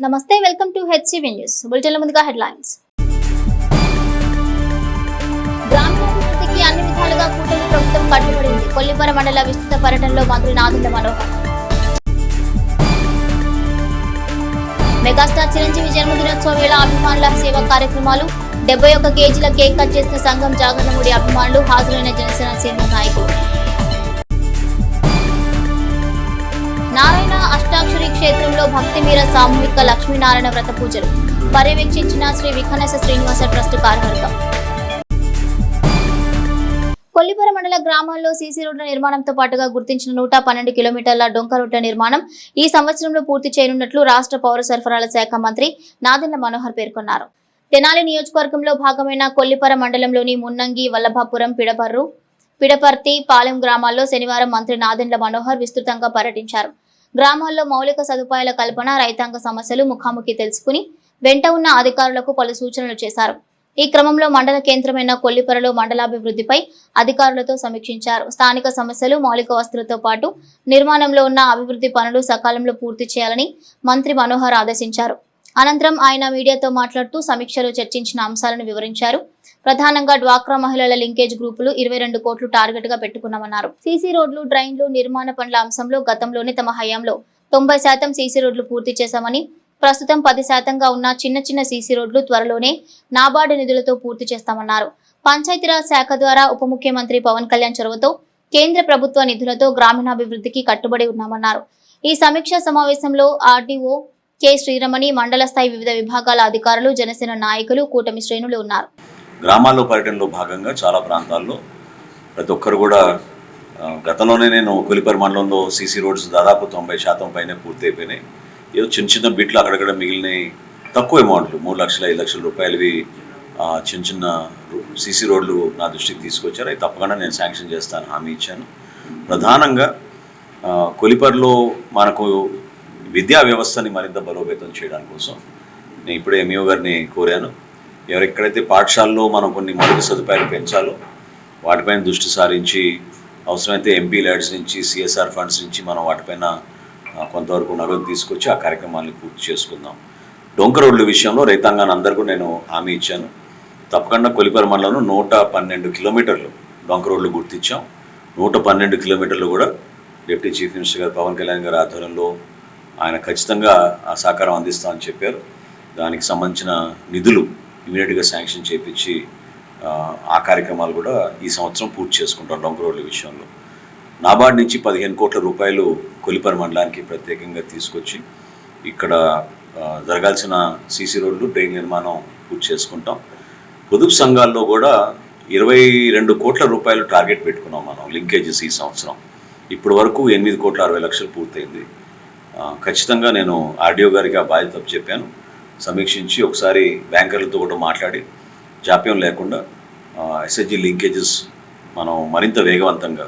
నమస్తే welcome to HCV news బులెటిన్ల ముందుగా headlines. గ్రామీణాభివృద్ధికి అన్ని విధాలుగా కూటమి ప్రభుత్వం కట్టుబడింది. కొల్లిపర మండల విస్తృత పర్యటనలో మంత్రి నాదెండ్ల మనోహర్. మెగాస్టార్ చిరంజీవి జన్మదినోత్సవ వేళ అభిమానుల సేవా కార్యక్రమాలు. 71 కేజీల కేక్ కట్ చేసిన సంఘం జాగరణముడి అభిమానులు. హాజరైన జనసేన సీనియర్ నాయకులు. నారాయణ అష్టాక్షరి క్షేత్రంలో భక్తి మీర సామూహిక లక్ష్మీనారాయణ వ్రత పూజలు పర్యవేక్షించిన శ్రీ విఘ్నేశ శ్రీనివాస ట్రస్ట్ కార్యవర్గం. కొల్లిపర మండల గ్రామాల్లో సీసీ రోడ్ల నిర్మాణంతో పాటుగా గుర్తించిన 112 కిలోమీటర్ల డొంక రోడ్ల నిర్మాణం ఈ సంవత్సరంలో పూర్తి చేయనున్నట్లు రాష్ట్ర పౌర సరఫరాల శాఖ మంత్రి నాదెండ్ల మనోహర్ పేర్కొన్నారు. తెనాలి నియోజకవర్గంలో భాగమైన కొల్లిపర మండలంలోని మున్నంగి, వల్లభాపురం, పిడపర్తి, పాలెం గ్రామాల్లో శనివారం మంత్రి నాదెండ్ల మనోహర్ విస్తృతంగా పర్యటించారు. గ్రామాల్లో మౌలిక సదుపాయాల కల్పన, రైతాంగ సమస్యలు ముఖాముఖి తెలుసుకుని వెంట ఉన్న అధికారులకు పలు సూచనలు చేశారు. ఈ క్రమంలో మండల కేంద్రమైన కొల్లిపరలో మండలాభివృద్ధిపై అధికారులతో సమీక్షించారు. స్థానిక సమస్యలు, మౌలిక వస్తువులతో పాటు నిర్మాణంలో ఉన్న అభివృద్ధి పనులు సకాలంలో పూర్తి చేయాలని మంత్రి మనోహర్ ఆదేశించారు. అనంతరం ఆయన మీడియాతో మాట్లాడుతూ సమీక్షలో చర్చించిన అంశాలను వివరించారు. ప్రధానంగా డ్వాక్రా మహిళల లింకేజ్ గ్రూపులు 22 కోట్లు టార్గెట్ గా పెట్టుకున్నామన్నారు. సీసీ రోడ్లు, డ్రైన్లు, నిర్మాణ పనుల అంశంలో గతంలోనే తమ హయాంలో 90% సీసీ రోడ్లు పూర్తి చేశామని, ప్రస్తుతం 10%గా ఉన్న చిన్న సీసీ రోడ్లు త్వరలోనే నాబార్డు నిధులతో పూర్తి చేస్తామన్నారు. పంచాయతీరాజ్ శాఖ ద్వారా ఉప ముఖ్యమంత్రి పవన్ కళ్యాణ్ చొరవతో కేంద్ర ప్రభుత్వ నిధులతో గ్రామీణాభివృద్ధికి కట్టుబడి ఉన్నామన్నారు. ఈ సమీక్షా సమావేశంలో ఆర్డీఓ కె శ్రీరమణి, మండల స్థాయి వివిధ విభాగాల అధికారులు, జనసేన నాయకులు, కూటమి శ్రేణులు ఉన్నారు. గ్రామాల్లో పర్యటనలో భాగంగా చాలా ప్రాంతాల్లో ప్రతి ఒక్కరు కూడా గతంలోనే నేను కొల్లిపర మండలంలో సీసీ రోడ్స్ దాదాపు 90% పైన పూర్తి అయిపోయినాయి. ఏదో చిన్న బిట్లు అక్కడక్కడ మిగిలినాయి. తక్కువ అమౌంట్లు 3 లక్షలు 5 లక్షల రూపాయలవి చిన్న సీసీ రోడ్లు నా దృష్టికి తీసుకొచ్చారు. అవి తప్పకుండా నేను శాంక్షన్ చేస్తాను హామీ ఇచ్చాను. ప్రధానంగా కొల్లిపరలో మనకు విద్యా వ్యవస్థని మరింత బలోపేతం చేయడం కోసం నేను ఇప్పుడే ఎంఈఓ గారిని కోరాను. ఎక్కడైతే పాఠశాలలో మనం కొన్ని మౌలిక సదుపాయాలు పెంచాలో వాటిపైన దృష్టి సారించి అవసరమైతే ఎంపీ ల్యాడ్స్ నుంచి, సిఎస్ఆర్ ఫండ్స్ నుంచి మనం వాటిపైన కొంతవరకు నగదు తీసుకొచ్చి ఆ కార్యక్రమాన్ని పూర్తి చేసుకుందాం. డొంక రోడ్ల విషయంలో రైతాంగాన్ని అందరికీ నేను హామీ ఇచ్చాను. తప్పకుండా కొల్లిపర మండలంలో 112 కిలోమీటర్లు డొంక రోడ్లు గుర్తించాం. 112 కిలోమీటర్లు కూడా డిప్యూటీ చీఫ్ మినిస్టర్ గారు పవన్ కళ్యాణ్ గారి ఆధ్వర్యంలో ఆయన ఖచ్చితంగా ఆ సహకారం అందిస్తామని చెప్పారు. దానికి సంబంధించిన నిధులు ఇమీడియట్గా శాంక్షన్ చేయించి ఆ కార్యక్రమాలు కూడా ఈ సంవత్సరం పూర్తి చేసుకుంటాం. డొంక రోడ్ల విషయంలో నాబార్డు నుంచి 15 కోట్ల రూపాయలు కొల్లిపర మండలానికి ప్రత్యేకంగా తీసుకొచ్చి ఇక్కడ జరగాల్సిన సీసీ రోడ్లు, డ్రైన్ నిర్మాణం పూర్తి చేసుకుంటాం. పొదుపు సంఘాల్లో కూడా 22 కోట్ల రూపాయలు టార్గెట్ పెట్టుకున్నాం మనం లింకేజెస్ ఈ సంవత్సరం. ఇప్పటి వరకు 8 కోట్ల 60 లక్షలు పూర్తయింది. ఖచ్చితంగా నేను ఆర్డీఓ గారికి ఆ బాధ్యత చెప్పాను. సమీక్షించి ఒకసారి బ్యాంకర్లతో కూడా మాట్లాడి జాప్యం లేకుండా ఎస్హెచ్జి లింకేజెస్ మనం మరింత వేగవంతంగా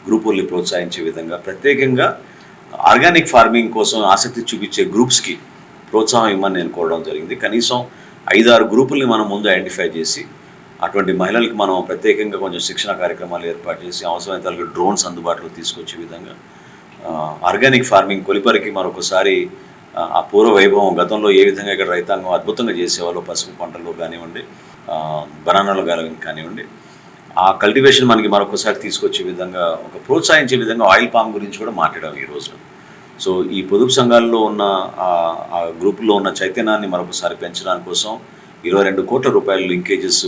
గ్రూపుల్ని ప్రోత్సహించే విధంగా ప్రత్యేకంగా ఆర్గానిక్ ఫార్మింగ్ కోసం ఆసక్తి చూపించే గ్రూప్స్కి ప్రోత్సాహం ఇవ్వమని నేను కోరడం జరిగింది. కనీసం 5-6 గ్రూపుల్ని మనం ముందు ఐడెంటిఫై చేసి అటువంటి మహిళలకు మనం ప్రత్యేకంగా కొంచెం శిక్షణ కార్యక్రమాలు ఏర్పాటు చేసి అవసరమైతే డ్రోన్స్ అందుబాటులో తీసుకొచ్చే విధంగా ఆర్గానిక్ ఫార్మింగ్ కొల్లిపరకి మరొకసారి ఆ పూర్వ వైభవం గతంలో ఏ విధంగా ఇక్కడ రైతాంగం అద్భుతంగా చేసేవాళ్ళు పసుపు పంటలు కానివ్వండి, బనానాలు కానివ్వండి, ఆ కల్టివేషన్ మనకి మరొకసారి తీసుకొచ్చే విధంగా ఒక ప్రోత్సహించే విధంగా ఆయిల్ పామ్ గురించి కూడా మాట్లాడాం ఈ రోజున. సో ఈ పొదుపు సంఘాల్లో ఉన్న ఆ గ్రూపులో ఉన్న చైతన్యాన్ని మరొకసారి పెంచడానికి కోసం 22 కోట్ల రూపాయల లింకేజెస్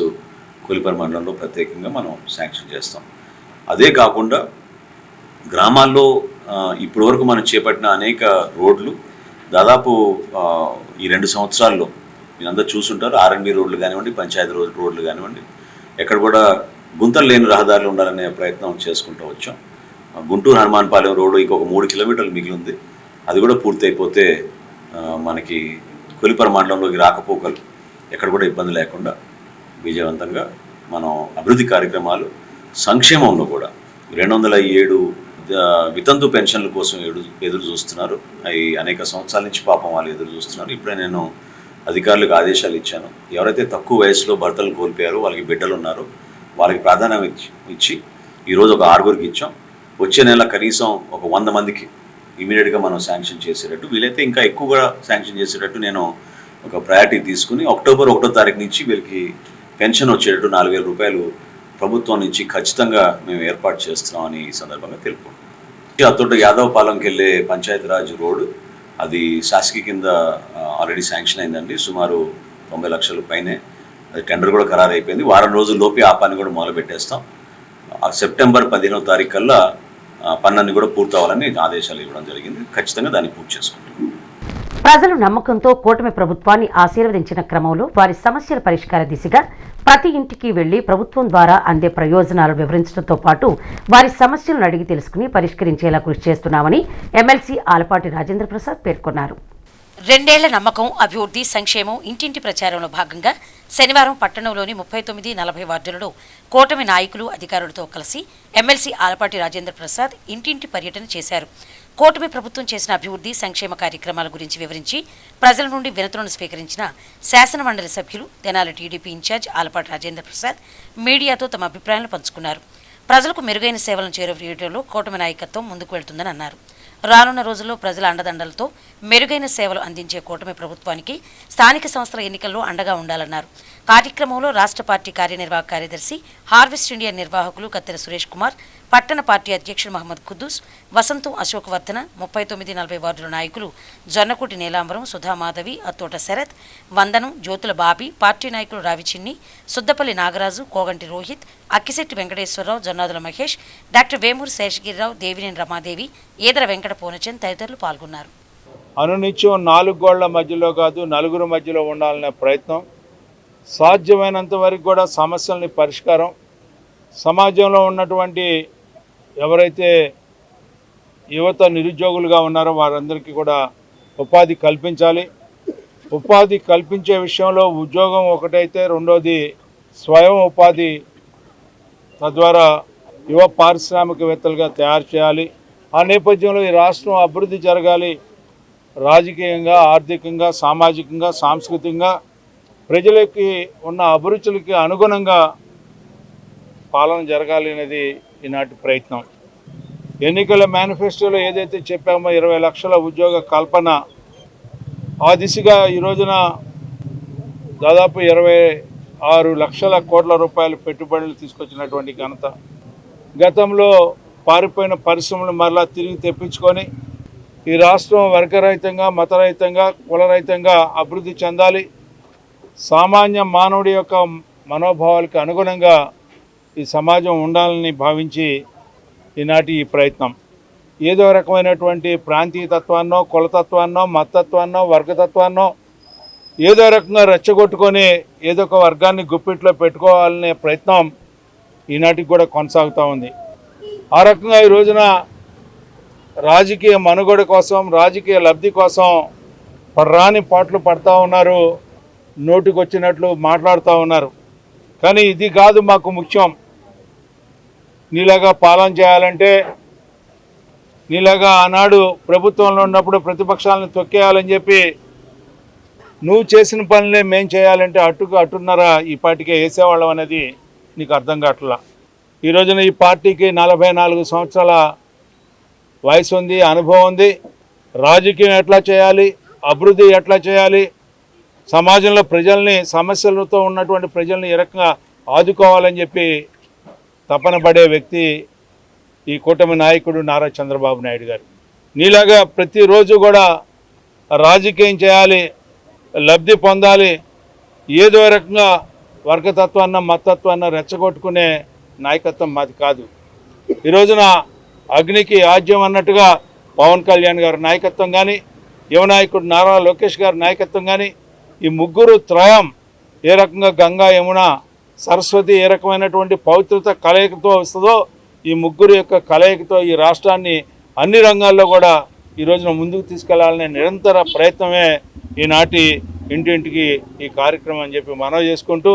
కొల్లిపర మండలంలో ప్రత్యేకంగా మనం శాంక్షన్ చేస్తాం. అదే కాకుండా గ్రామాల్లో ఇప్పటి వరకు మనం చేపట్టిన అనేక రోడ్లు దాదాపు ఈ 2 సంవత్సరాల్లో మీరందరూ చూసుంటారు. ఆర్ఎండ్బి రోడ్లు కానివ్వండి, పంచాయతీ రోడ్లు కానివ్వండి, ఎక్కడ కూడా గుంతలు లేని రహదారులు ఉండాలనే ప్రయత్నం చేసుకుంటూ వచ్చాం. గుంటూరు హనుమాన్పాలెం రోడ్డు ఇంకొక 3 కిలోమీటర్లు మిగిలి ఉంది. అది కూడా పూర్తి అయిపోతే మనకి కొల్లిపర మండలంలోకి రాకపోకలు ఎక్కడ కూడా ఇబ్బంది లేకుండా విజయవంతంగా మనం అభివృద్ధి కార్యక్రమాలు, సంక్షేమంలో కూడా 207 వితంతు పెన్షన్ల కోసం ఎదురు చూస్తున్నారు. అవి అనేక సంవత్సరాల నుంచి పాపం వాళ్ళు ఎదురు చూస్తున్నారు. ఇప్పుడే నేను అధికారులకు ఆదేశాలు ఇచ్చాను. ఎవరైతే తక్కువ వయసులో భర్తలు కోల్పోయారో, వాళ్ళకి బిడ్డలు ఉన్నారో వాళ్ళకి ప్రాధాన్యం ఇచ్చి ఈరోజు ఒక 6గురికి ఇచ్చాం. వచ్చే నెల కనీసం ఒక 100 మందికి ఇమీడియట్గా మనం శాంక్షన్ చేసేటట్టు, వీలైతే ఇంకా ఎక్కువగా శాంక్షన్ చేసేటట్టు నేను ఒక ప్రయారిటీ తీసుకుని అక్టోబర్ 1వ తారీఖు నుంచి వీళ్ళకి పెన్షన్ వచ్చేటట్టు 4,000 రూపాయలు ప్రభుత్వం నుంచి ఖచ్చితంగా మేము ఏర్పాటు చేస్తున్నామని ఈ సందర్భంగా తెలుపుకుంటున్నాం. అతోట యాదవపాలెంకి వెళ్ళే పంచాయతీరాజ్ రోడ్డు అది శాసకి కింద ఆల్రెడీ శాంక్షన్ అయిందండి. సుమారు 90 లక్షల పైనే. అది టెండర్ కూడా ఖరారు అయిపోయింది. వారం రోజుల్లోపే ఆ పని కూడా మొదలు పెట్టేస్తాం. సెప్టెంబర్ 15వ తారీఖు కల్లా పనులన్నీ కూడా పూర్తవ్వాలని ఆదేశాలు ఇవ్వడం జరిగింది. ఖచ్చితంగా దాన్ని పూర్తి చేసుకుంటాం. ప్రజలు నమ్మకంతో కూటమి ప్రభుత్వాన్ని ఆశీర్వదించిన క్రమంలో వారి సమస్యల పరిష్కార దిశగా ప్రతి ఇంటికి వెళ్లి ప్రభుత్వం ద్వారా అందే ప్రయోజనాలు వివరించడంతో పాటు వారి సమస్యలను అడిగి తెలుసుకుని పరిష్కరించేలా కృషి చేస్తున్నామని ఎమ్మెల్సీ ఆలపాటి రాజేంద్ర ప్రసాద్ పేర్కొన్నారు. 2 ఏళ్ల నమ్మకం, అభివృద్ధి, సంక్షేమం ఇంటింటి ప్రచారంలో భాగంగా శనివారం పట్టణంలోని 39, 40 వార్డులలో కూటమి నాయకులు, అధికారులతో కలిసి ఎమ్మెల్సీ ఆలపాటి రాజేంద్ర ప్రసాద్ ఇంటింటి పర్యటన చేశారు. కూటమి ప్రభుత్వం చేసిన అభివృద్ధి, సంక్షేమ కార్యక్రమాల గురించి వివరించి ప్రజల నుండి వినతులను స్వీకరించిన శాసనమండలి సభ్యులు, తెనాలి టీడీపీ ఇన్ఛార్జ్ ఆలపాటి రాజేంద్ర ప్రసాద్ మీడియాతో తమ అభిప్రాయాలను పంచుకున్నారు. ప్రజలకు మెరుగైన సేవలను చేరువేయడంలో కూటమి నాయకత్వం ముందుకు వెళ్తుందని అన్నారు. రానున్న రోజుల్లో ప్రజల అండదండలతో మెరుగైన సేవలు అందించే కూటమి ప్రభుత్వానికి స్థానిక సంస్థల ఎన్నికల్లో అండగా ఉండాలన్నారు. కార్యక్రమంలో రాష్ట్ర పార్టీ కార్యనిర్వాహక కార్యదర్శి, హార్వెస్ట్ ఇండియా నిర్వాహకులు కత్తెర సురేష్ కుమార్, పట్టణ పార్టీ అధ్యక్షుడు మహమ్మద్ కుద్దూస్, వసంతం అశోక్ వర్ధన, 39, 40 వార్డుల నాయకులు జొన్నకుటి నీలాంబరం, సుధామాధవి, అత్తోట శరత్, వందనం, జ్యోతుల బాబీ, పార్టీ నాయకులు రావిచిన్ని, సుద్దపల్లి నాగరాజు, కోగంటి రోహిత్, అక్కిశెట్టి వెంకటేశ్వరరావు, జొన్నాదుల మహేష్, డాక్టర్ వేమూరి శేషగిరిరావు, దేవినేని రమాదేవి, ఈదర వెంకట పూర్ణచంద్ తదితరులు పాల్గొన్నారు. అనునిత్యం 4 గోళ్ల మధ్యలో కాదు, నలుగురు మధ్యలో ఉండాలనే ప్రయత్నం, సాధ్యమైనంత వరకు కూడా సమస్యల్ని పరిష్కారం, సమాజంలో ఉన్నటువంటి ఎవరైతే యువత నిరుద్యోగులుగా ఉన్నారో వారందరికీ కూడా ఉపాధి కల్పించాలి. ఉపాధి కల్పించే విషయంలో ఉద్యోగం ఒకటైతే, రెండోది స్వయం ఉపాధి, తద్వారా యువ పారిశ్రామికవేత్తలుగా తయారు చేయాలి. ఆ నేపథ్యంలో ఈ రాష్ట్రం అభివృద్ధి జరగాలి. రాజకీయంగా, ఆర్థికంగా, సామాజికంగా, సాంస్కృతికంగా ప్రజలకి ఉన్న అభిరుచులకి అనుగుణంగా పాలన జరగాలి అనేది ఈనాటి ప్రయత్నం. ఎన్నికల మేనిఫెస్టోలో ఏదైతే చెప్పామో 20 లక్షల ఉద్యోగ కల్పన, ఆ దిశగా ఈ రోజున దాదాపు 26 లక్షల కోట్ల రూపాయల పెట్టుబడులు తీసుకొచ్చినటువంటి ఘనత. గతంలో పారిపోయిన పరిశ్రమలు మరలా తిరిగి తెప్పించుకొని ఈ రాష్ట్రం వర్గరహితంగా, మతరహితంగా, కులరహితంగా అభివృద్ధి చెందాలి. సామాన్య మానవుడి యొక్క మనోభావాలకు అనుగుణంగా ఈ సమాజం ఉండాలని భావించి ఈనాటి ఈ ప్రయత్నం. ఏదో రకమైనటువంటి ప్రాంతీయతత్వాన్నో, కులతత్వాన్నో, మతత్వాన్నో, వర్గతత్వాన్నో ఏదో రకంగా రెచ్చగొట్టుకొని ఏదో ఒక వర్గాన్ని గుప్పిట్లో పెట్టుకోవాలనే ప్రయత్నం ఈనాటికి కూడా కొనసాగుతూ ఉంది. ఆ రకంగా ఈ రోజున రాజకీయ మనుగడ కోసం, రాజకీయ లబ్ధి కోసం పర్రాని పాటలు పడతా ఉన్నారు, నోటికి వచ్చినట్లు మాట్లాడుతూ ఉన్నారు. కానీ ఇది కాదు మాకు ముఖ్యం. నీలాగా పాలన చేయాలంటే, నీలాగా ఆనాడు ప్రభుత్వంలో ఉన్నప్పుడు ప్రతిపక్షాలను తొక్కేయాలని చెప్పి నువ్వు చేసిన పనులే మేం చేయాలంటే అట్టున్నారా ఈ పార్టీకే వేసేవాళ్ళం అనేది నీకు అర్థం కావట్లా. ఈ రోజున ఈ పార్టీకి 44 సంవత్సరాల వయసు ఉంది, అనుభవం ఉంది. రాజకీయం ఎట్లా చేయాలి, అభివృద్ధి ఎట్లా చేయాలి, సమాజంలో ప్రజల్ని, సమస్యలతో ఉన్నటువంటి ప్రజల్ని ఏ రకంగా ఆదుకోవాలని చెప్పి తపన పడే వ్యక్తి ఈ కూటమి నాయకుడు నారా చంద్రబాబు నాయుడు గారు. నీలాగా ప్రతిరోజు కూడా రాజకీయం చేయాలి, లబ్ధి పొందాలి, ఏదో రకంగా వర్గతత్వాన్న, మతత్వాన్న రెచ్చగొట్టుకునే నాయకత్వం మాది కాదు. ఈ రోజున అగ్నికి ఆజ్యం అన్నట్టుగా పవన్ కళ్యాణ్ గారి నాయకత్వం కానీ, యువ నాయకుడు నారా లోకేష్ గారి నాయకత్వం కానీ, ఈ ముగ్గురు త్రయం ఏ రకంగా గంగా, యమున, సరస్వతి ఏ రకమైనటువంటి పవిత్రత కలయికతో వస్తుందో, ఈ ముగ్గురు యొక్క కలయికతో ఈ రాష్ట్రాన్ని అన్ని రంగాల్లో కూడా ఈ రోజున ముందుకు తీసుకెళ్లాలనే నిరంతర ప్రయత్నమే ఈనాటి ఇంటింటికి ఈ కార్యక్రమం అని చెప్పి మనవి చేసుకుంటూ,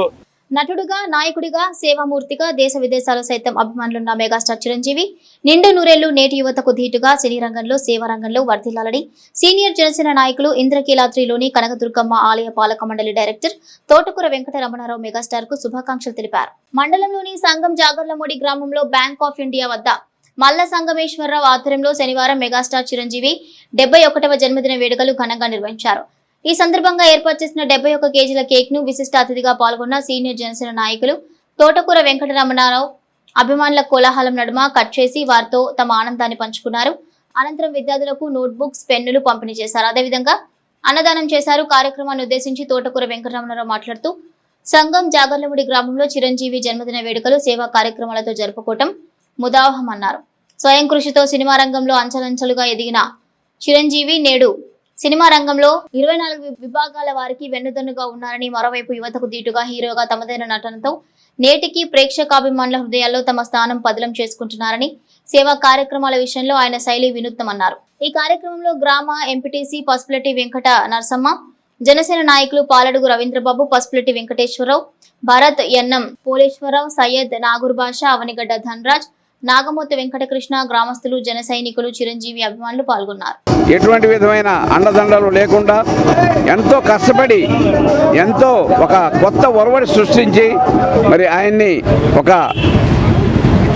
నటుడుగా, నాయకుడిగా, సేవామూర్తిగా దేశ విదేశాల్లో సైతం అభిమానులున్న మెగాస్టార్ చిరంజీవి నిండు నూరేళ్లు నేటి యువతకు ధీటుగా సినీ రంగంలో, సేవా రంగంలో వర్ధిల్లాలని సీనియర్ జనసేన నాయకులు ఇంద్రకీలాద్రిలోని కనకదుర్గమ్మ ఆలయ పాలక మండలి డైరెక్టర్ తోటకూర వెంకట రమణారావు మెగాస్టార్ కు శుభాకాంక్షలు తెలిపారు. మండలంలోని సంగం జాగర్లమూడి గ్రామంలో బ్యాంక్ ఆఫ్ ఇండియా వద్ద మల్ల సంగమేశ్వరరావు ఆధ్వర్యంలో శనివారం మెగాస్టార్ చిరంజీవి 71వ జన్మదిన వేడుకలు ఘనంగా నిర్వహించారు. ఈ సందర్భంగా ఏర్పాటు చేసిన 71 కేజీల కేక్ ను విశిష్ట అతిథిగా పాల్గొన్న సీనియర్ జనసేన నాయకులు తోటకూర వెంకటరమణారావు అభిమానుల కోలాహలం నడుమ కట్ చేసి వారితో తమ ఆనందాన్ని పంచుకున్నారు. అనంతరం విద్యార్థులకు నోట్బుక్స్, పెన్నులు పంపిణీ చేశారు. అదేవిధంగా అన్నదానం చేశారు. కార్యక్రమాన్ని ఉద్దేశించి తోటకూర వెంకటరమణారావు మాట్లాడుతూ సంఘం జాగర్లముడి గ్రామంలో చిరంజీవి జన్మదిన వేడుకలు సేవా కార్యక్రమాలతో జరుపుకోవటం ముదావహమన్నారు. స్వయం కృషితో సినిమా రంగంలో అంచెలంచెలుగా ఎదిగిన చిరంజీవి నేడు సినిమా రంగంలో 24 విభాగాల వారికి వెన్నుదన్నుగా ఉన్నారని, మరోవైపు యువతకు దీటుగా హీరోగా తమదైన నటనతో నేటికి ప్రేక్షకాభిమానుల హృదయాల్లో తమ స్థానం పదిలం చేసుకుంటున్నారని, సేవా కార్యక్రమాల విషయంలో ఆయన శైలి వినూత్నమన్నారు. ఈ కార్యక్రమంలో గ్రామ ఎంపీటీసీ పసుపులెట్టి వెంకట నరసమ్మ, జనసేన నాయకులు పాలడుగు రవీంద్రబాబు, పసుపులెట్టి వెంకటేశ్వరరావు, భరత్ ఎన్నం పోలేశ్వరరావు, సయ్యద్ నాగూర్ బాషా, అవనిగడ్డ ధనరాజ్, నాగమూర్తి వెంకటకృష్ణ, గ్రామస్తులు, జన సైనికులు, చిరంజీవి అభిమానులు పాల్గొన్నారు. ఎటువంటి విధమైన అండదండలు లేకుండా ఎంతో కష్టపడి ఎంతో ఒక కొత్త ఒరవడి సృష్టించి మరి ఆయన్ని ఒక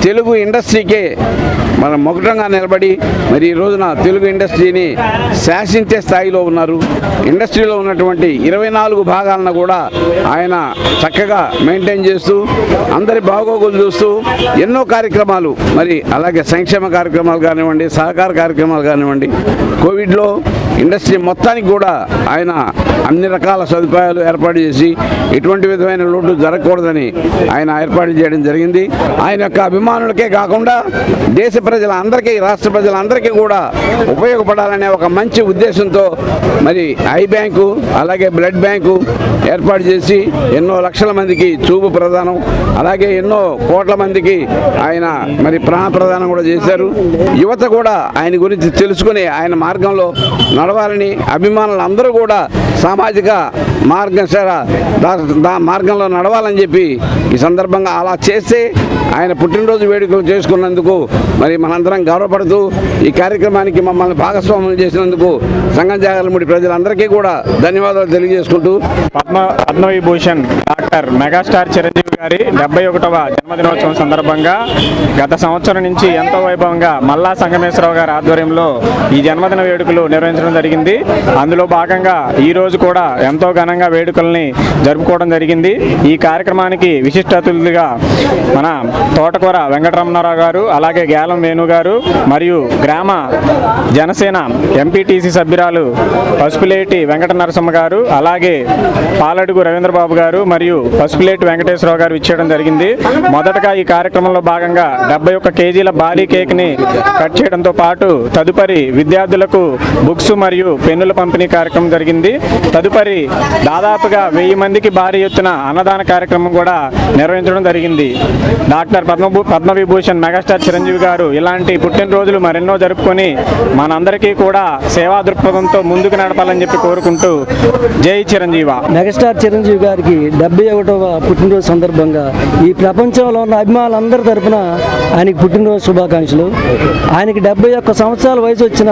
తెలుగు ఇండస్ట్రీకే మనం మొగటంగా నిలబడి మరి ఈ రోజున తెలుగు ఇండస్ట్రీని శాసించే స్థాయిలో ఉన్నారు. ఇండస్ట్రీలో ఉన్నటువంటి 24 భాగాలను కూడా ఆయన చక్కగా మెయింటైన్ చేస్తూ అందరి బాగోగులు చూస్తూ ఎన్నో కార్యక్రమాలు మరి అలాగే సంక్షేమ కార్యక్రమాలు కానివ్వండి, సహకార కార్యక్రమాలు కానివ్వండి, కోవిడ్లో ఇండస్ట్రీ మొత్తానికి కూడా ఆయన అన్ని రకాల సదుపాయాలు ఏర్పాటు చేసి ఎటువంటి విధమైన లోటు జరగకూడదని ఆయన ఏర్పాటు చేయడం జరిగింది. ఆయన యొక్క అభిమానులకే కాకుండా దేశ ప్రజలందరికీ, రాష్ట్ర ప్రజలందరికీ కూడా ఉపయోగపడాలనే ఒక మంచి ఉద్దేశంతో మరి ఐ బ్యాంకు అలాగే బ్లడ్ బ్యాంకు ఏర్పాటు చేసి ఎన్నో లక్షల మందికి చూపు ప్రదానం, అలాగే ఎన్నో కోట్ల మందికి ఆయన మరి ప్రాణ ప్రదానం కూడా చేశారు. యువత కూడా ఆయన గురించి తెలుసుకుని ఆయన మార్గంలో నడవాలని, అభిమానులు అందరూ కూడా సామాజిక మార్గంలో నడవాలని చెప్పి ఈ సందర్భంగా అలా చేస్తే ఆయన పుట్టినరోజు వేడుకలు చేసుకున్నందుకు మరి మనందరం గౌరవపడుతూ ఈ కార్యక్రమానికి మమ్మల్ని భాగస్వామ్యం చేసినందుకు సంఘం జాగర్లముడి ప్రజలందరికీ కూడా ధన్యవాదాలు తెలియజేసుకుంటూ పద్మవిభూషణ్ డాక్టర్ మెగాస్టార్ చిరంజీవి గారి 71వ జన్మదినోత్సవం సందర్భంగా గత సంవత్సరం నుంచి ఎంతో వైభవంగా మల్లా సంగమేశ్వరరావు గారి ఆధ్వర్యంలో ఈ జన్మదిన వేడుకలు నిర్వహించడం జరిగింది. అందులో భాగంగా ఈ రోజు కూడా ఎంతో ఘనంగా వేడుకల్ని జరుపుకోవడం జరిగింది. ఈ కార్యక్రమానికి విశిష్ట అతిథులుగా మన తోటకూర వెంకటరమణారావు గారు, అలాగే గ్యాలం వేణు గారు మరియు గ్రామ జనసేన ఎంపీటీసీ సభ్యురాలు పసుపులేటి వెంకట నరసమ్మ గారు, అలాగే పాలడుగు రవీంద్రబాబు గారు మరియు పసుపులేటి వెంకటేశ్వరరావు గారు ఇచ్చేయడం జరిగింది. మొదటగా ఈ కార్యక్రమంలో భాగంగా 71 కేజీల భారీ కేక్ని కట్ చేయడంతో పాటు తదుపరి విద్యార్థులకు బుక్స్ మరియు పెన్నుల పంపిణీ కార్యక్రమం జరిగింది. తదుపరి దాదాపుగా 1000 మందికి భారీ ఎత్తున అన్నదాన కార్యక్రమం కూడా నిర్వహించడం జరిగింది. డాక్టర్ పద్మవిభూషణ్ మెగాస్టార్ చిరంజీవి గారు ఇలాంటి పుట్టినరోజులు మరెన్నో జరుపుకొని మనందరికీ కూడా సేవా దృక్పథంతో ముందుకు నడపాలని చెప్పి కోరుకుంటూ జై చిరంజీవ. మెగాస్టార్ చిరంజీవి గారికి 71వ పుట్టినరోజు సందర్భంగా ఈ ప్రపంచంలో ఉన్న అభిమానులందరి తరపున ఆయనకి పుట్టినరోజు శుభాకాంక్షలు. ఆయనకి 71 సంవత్సరాల వయసు వచ్చిన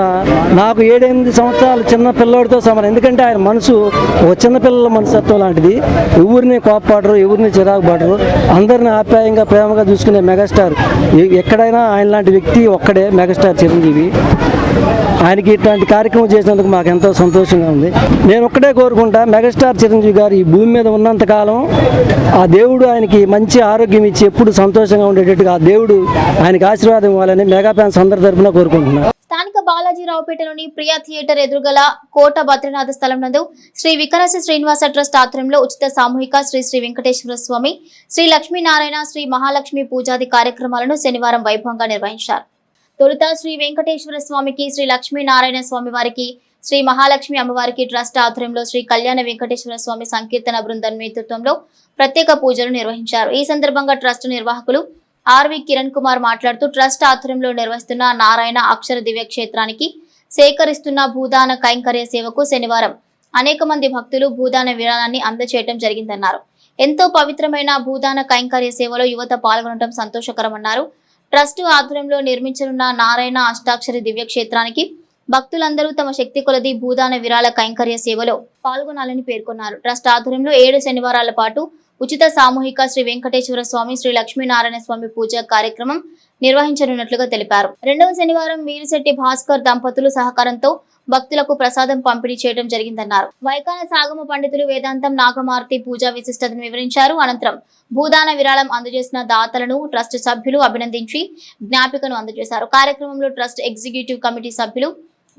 నాకు 7-8 సంవత్సరాలు చిన్న పిల్లోడితో సమానం. ఎందుకంటే ఆయన మనసు ఒక చిన్నపిల్లల మనస్తత్వం లాంటిది. ఎవరిని కోపపడరు, ఎవరిని చిరాకు పడరు, అందరిని ఆప్యాయంగా ప్రేమగా చూసుకునే మెగాస్టార్. ఎక్కడైనా ఆయన లాంటి వ్యక్తి ఒక్కడే మెగాస్టార్ చిరంజీవి. ఆయనకి ఇట్లాంటి కార్యక్రమం చేసినందుకు మాకు ఎంతో సంతోషంగా ఉంది. నేను ఒక్కడే కోరుకుంటా, మెగాస్టార్ చిరంజీవి గారు ఈ భూమి మీద ఉన్నంతకాలం ఆ దేవుడు ఆయనకి మంచి ఆరోగ్యం ఇచ్చి ఎప్పుడు సంతోషంగా ఉండేటట్టుగా ఆ దేవుడు ఆయనకి ఆశీర్వాదం ఇవ్వాలని మెగా ఫ్యాన్స్ అందరి తరపున కోరుకుంటున్నాను. స్థానిక బాలాజీరావుపేటలోని ప్రియా థియేటర్ ఎదురుగల కోట బద్రీనాథ స్థలం నందు శ్రీ వికరసి శ్రీనివాస ట్రస్ట్ ఆధ్వర్యంలో ఉచిత సామూహిక శ్రీ శ్రీ వెంకటేశ్వర స్వామి, శ్రీ లక్ష్మీనారాయణ, శ్రీ మహాలక్ష్మి పూజాది కార్యక్రమాలను శనివారం వైభవంగా నిర్వహించారు. తొలుత శ్రీ వెంకటేశ్వర స్వామికి, శ్రీ లక్ష్మీనారాయణ స్వామి వారికి, శ్రీ మహాలక్ష్మి అమ్మవారికి ట్రస్ట్ ఆధ్వర్యంలో శ్రీ కళ్యాణ వెంకటేశ్వర స్వామి సంకీర్తన బృందం నేతృత్వంలో ప్రత్యేక పూజలు నిర్వహించారు. ఈ సందర్భంగా ట్రస్ట్ నిర్వాహకులు ఆర్వి కిరణ్ కుమార్ మాట్లాడుతూ ట్రస్ట్ ఆధ్వర్యంలో నిర్వహిస్తున్న నారాయణ అక్షర దివ్య క్షేత్రానికి సేకరిస్తున్న భూదాన కైంకర్య సేవకు శనివారం అనేక మంది భక్తులు భూదాన విరాళాన్ని అందజేయడం జరిగిందన్నారు. ఎంతో పవిత్రమైన భూదాన కైంకర్య సేవలో యువత పాల్గొనడం సంతోషకరమన్నారు. ట్రస్ట్ ఆధ్వర్యంలో నిర్మించనున్న నారాయణ అష్టాక్షరి దివ్య క్షేత్రానికి భక్తులందరూ తమ శక్తి కొలది భూదాన విరాళ కైంకర్య సేవలో పాల్గొనాలని పేర్కొన్నారు. ట్రస్ట్ ఆధ్వర్యంలో 7 శనివారాల పాటు ఉచిత సామూహిక శ్రీ వెంకటేశ్వర స్వామి, శ్రీ లక్ష్మీనారాయణ స్వామి పూజ కార్యక్రమం నిర్వహించనున్నట్లుగా తెలిపారు. 2వ శనివారం వీరిశెట్టి భాస్కర్ దంపతులు సహకారంతో భక్తులకు ప్రసాదం పంపిణీ చేయడం జరిగిందన్నారు. వైకాన సాగమ పండితులు వేదాంతం నాగమార్తి పూజా విశిష్టతను వివరించారు. అనంతరం భూదాన విరాళం అందజేసిన దాతలను ట్రస్ట్ సభ్యులు అభినందించి జ్ఞాపికను అందజేశారు. కార్యక్రమంలో ట్రస్ట్ ఎగ్జిక్యూటివ్ కమిటీ సభ్యులు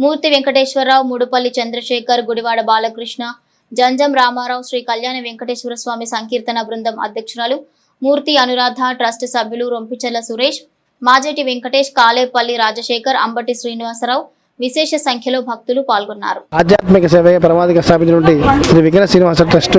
మూర్తి వెంకటేశ్వరరావు, ముడుపల్లి చంద్రశేఖర్, గుడివాడ బాలకృష్ణ, జంజం రామారావు, శ్రీ కళ్యాణ వెంకటేశ్వర స్వామి సంకీర్తన బృందం అధ్యక్షురాలు మూర్తి అనురాధ, ట్రస్ట్ సభ్యులు రొంపిచెల్ల సురేష్, మాజేటి వెంకటేష్, కాలేపల్లి రాజశేఖర్, అంబటి శ్రీనివాసరావు విశేష సంఖ్యలో భక్తులు పాల్గొన్నారు. ఆధ్యాత్మిక సేవయ పరమాధిక స్థాపించినటువంటి శ్రీ విఘ్న శ్రీనివాస ట్రస్ట్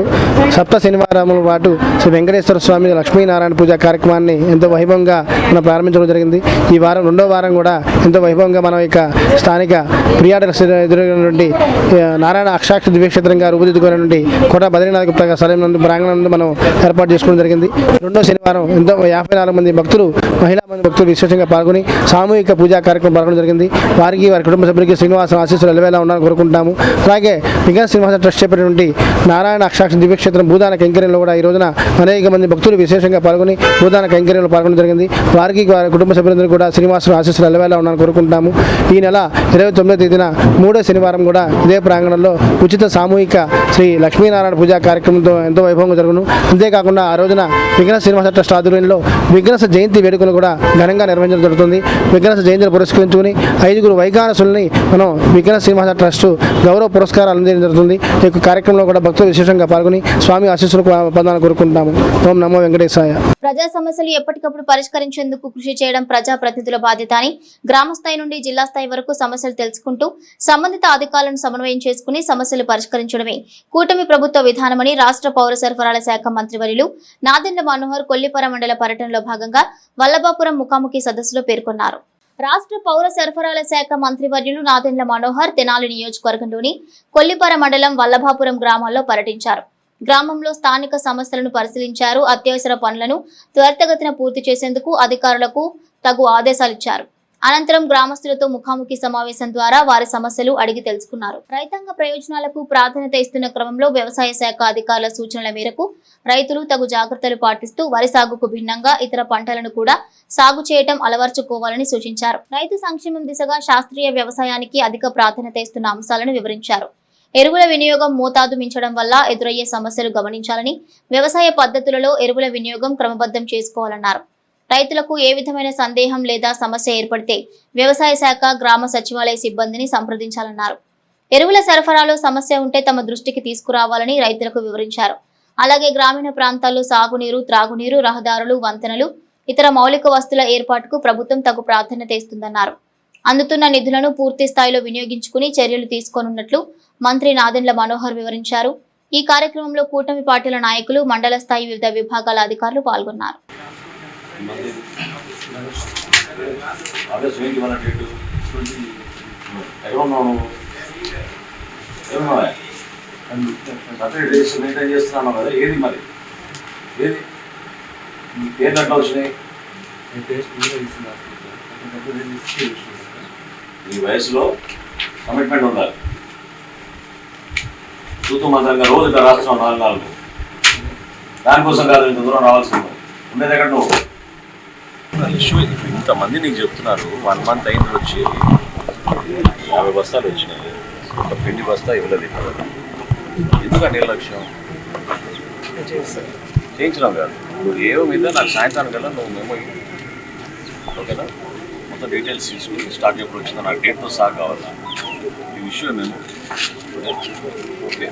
సప్త శనివారముల పాటు శ్రీ వెంకటేశ్వర స్వామి లక్ష్మీనారాయణ పూజ కార్యక్రమాన్ని ఎంతో వైభవంగా మనం ప్రారంభించడం జరిగింది. ఈ వారం 2వ వారం కూడా ఎంతో వైభవంగా మనం ఇక స్థానిక ప్రియాటల ఎదురైనటువంటి నారాయణ అక్షాక్ష దివ్యక్షేత్రంగా రూపుదిద్దుకున్నటువంటి కోట బద్రీనాథ్ గుప్తా స్థలం నందు ప్రాంగణం మనం ఏర్పాటు చేసుకోవడం జరిగింది. 2వ శనివారం ఎంతో 54 మంది భక్తులు, మహిళా మంది భక్తులు విశేషంగా పాల్గొని సామూహిక పూజా కార్యక్రమం పాల్గొనడం జరిగింది. వారికి వారి కుటుంబ సభ్యులకి శ్రీనివాస ఆశీస్సులు ఎల్లవేళ ఉండాలని కోరుకుంటాము. అలాగే విఘ్న శ్రీనివాస ట్రస్ట్ చేపట్టినటువంటి నారాయణ అక్షాక్ష దివ్యక్షేత్రం భూదాన కైంకర్యంలో కూడా ఈ రోజున అనేక మంది భక్తులు విశేషంగా పాల్గొని భూదాన కైంకర్యంలో పాల్గొనడం జరిగింది. వారికి వారి కుటుంబ సభ్యులందరూ కూడా శ్రీనివాస ఆశీస్సులు ఎల్లవేళ ఉండాలని కోరుకుంటాము. ఈ నెల 29వ తేదీన 3వ శనివారం కూడా ఇదే ప్రాంగణంలో ఉచిత సామూహిక శ్రీ లక్ష్మీనారాయణ పూజా కార్యక్రమంతో ఎంతో వైభవంగా జరుగును. అంతేకాకుండా ఆ రోజున విఘ్న శ్రీనివాస ట్రస్ట్ ఆధ్వర్యంలో విఘ్నస జయంతి వేడుకలు కూడా ఘనంగా నిర్వహించడం జరుగుతుంది. విఘ్నస జయంతిని పురస్కరించుకుని 5 వైకానసుల్ని మనం విఘ్న శ్రీనివాస ట్రస్ట్ గౌరవ పురస్కారాలు అందించడం జరుగుతుంది. ఈ యొక్క కార్యక్రమంలో కూడా భక్తులు విశేషంగా పాల్గొని స్వామి ఆశీస్సులు పొందాలని కోరుకుంటాము. ఓం నమో వెంకటేశాయ. ప్రజా సమస్యలు ఎప్పటికప్పుడు పరిష్కరించేందుకు కృషి చేయడం ప్రజా ప్రతినిధుల బాధ్యత అని గ్రామ స్థాయి నుండి జిల్లా స్థాయి వరకు సమస్యలు తెలుసుకుంటూ సంబంధిత అధికారులను సమన్వయం చేసుకుని సమస్యలు పరిష్కరించడమే కూటమి ప్రభుత్వ విధానమని రాష్ట్ర పౌర సరఫరాల శాఖ మంత్రివర్యులు నాదెండ్ల మనోహర్ కొల్లిపర మండల పర్యటనలో భాగంగా వల్లభాపురం ముఖాముఖి సదస్సులో పేర్కొన్నారు. రాష్ట్ర పౌర సరఫరాల శాఖ మంత్రివర్యులు నాదెండ్ల మనోహర్ తెనాలి నియోజకవర్గంలోని కొల్లిపర మండలం వల్లభాపురం గ్రామాల్లో పర్యటించారు. గ్రామంలో స్థానిక సమస్యలను పరిశీలించారు. అత్యవసర పనులను త్వరితగతిన పూర్తి చేసేందుకు అధికారులకు తగు ఆదేశాలిచ్చారు. అనంతరం గ్రామస్తులతో ముఖాముఖి సమావేశం ద్వారా వారి సమస్యలు అడిగి తెలుసుకున్నారు. రైతాంగ ప్రయోజనాలకు ప్రాధాన్యత ఇస్తున్న క్రమంలో వ్యవసాయ శాఖ అధికారుల సూచనల మేరకు రైతులు తగు జాగ్రత్తలు పాటిస్తూ వరి సాగుకు భిన్నంగా ఇతర పంటలను కూడా సాగు చేయటం అలవర్చుకోవాలని సూచించారు. రైతు సంక్షేమం దిశగా శాస్త్రీయ వ్యవసాయానికి అధిక ప్రాధాన్యత ఇస్తున్న అంశాలను వివరించారు. ఎరువుల వినియోగం మోతాదు మించడం వల్ల ఎదురయ్యే సమస్యలు గమనించాలని, వ్యవసాయ పద్ధతులలో ఎరువుల వినియోగం క్రమబద్ధం చేసుకోవాలన్నారు. రైతులకు ఏ విధమైన సందేహం లేదా సమస్య ఏర్పడితే వ్యవసాయ శాఖ గ్రామ సచివాలయ సిబ్బందిని సంప్రదించాలన్నారు. ఎరువుల సరఫరాలో సమస్య ఉంటే తమ దృష్టికి తీసుకురావాలని రైతులకు వివరించారు. అలాగే గ్రామీణ ప్రాంతాల్లో సాగునీరు, త్రాగునీరు, రహదారులు, వంతెనలు, ఇతర మౌలిక వస్తువుల ఏర్పాటుకు ప్రభుత్వం తగు ప్రాధాన్యత ఇస్తుందన్నారు. అందుతున్న నిధులను పూర్తి స్థాయిలో వినియోగించుకుని చర్యలు తీసుకోనున్నట్లు మంత్రి నాదెండ్ల మనోహర్ వివరించారు. ఈ కార్యక్రమంలో కూటమి పార్టీల నాయకులు, మండల స్థాయి వివిధ విభాగాల అధికారులు పాల్గొన్నారు. ఈ వయసులో కమిట్మెంట్ ఉండాలి. చూతూ మాత్రంగా రోజు ఇట్లా రాస్తున్నాం 4 దానికోసం కాదు ఇంత దూరం రావాల్సి ఉండేది. ఎక్కడ నువ్వు ఇష్యూ ఇంతమంది నీకు చెప్తున్నారు. 1 మంత్ అయింది వచ్చి 50 బస్తాలు వచ్చినాయి. ఒక పిండి బస్తా ఇవ్వలేదు. ఎందుకు నిర్లక్ష్యం? చేయించడం కాదు, నువ్వు ఏవో మీద నాకు సాయంత్రానికల్లా నువ్వు మేము ఓకేనా మొత్తం డీటెయిల్స్ తీసుకుని స్టాక్ ఎప్పుడు వచ్చిందో నాకు డేట్తో సహా కావాలి. ఈ విషయం మేము okay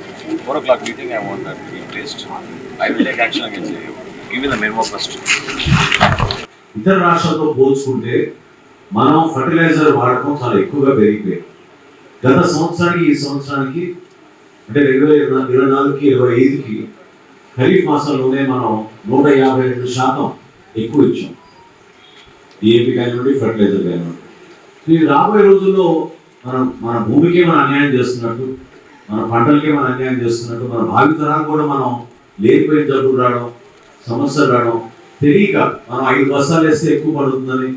4 o'clock meeting I want that be placed. I will take action against you. Give the memo first. ఇతర రాష్ట్రాలతో పోల్చుకుంటే మనం ఫర్టిలైజర్ వాడకం చాలా ఎక్కువగా పెరిగిపోయింది. గత సంవత్సరానికి ఈ సంవత్సరానికి అంటే 2024కి 2025కి ఖరీఫ్ మాసంలోనే మనం 152% ఎక్కువ ఇచ్చాం. డిఏపి కానివ్వండి, ఫర్టిలైజర్ కానివ్వండి. ఈ రాబోయే రోజుల్లో మన భూమికే మనం అన్యాయం చేస్తున్నట్టు, మన పంటలకే మనం అన్యాయం చేస్తున్నట్టు, మన భావితరాలు కూడా మనం లేనిపోయిన జబ్బులు రావడం, సమస్యలు రావడం తెలియక మనం 5 బస్తాలు వేస్తే ఎక్కువ పడుతుందని,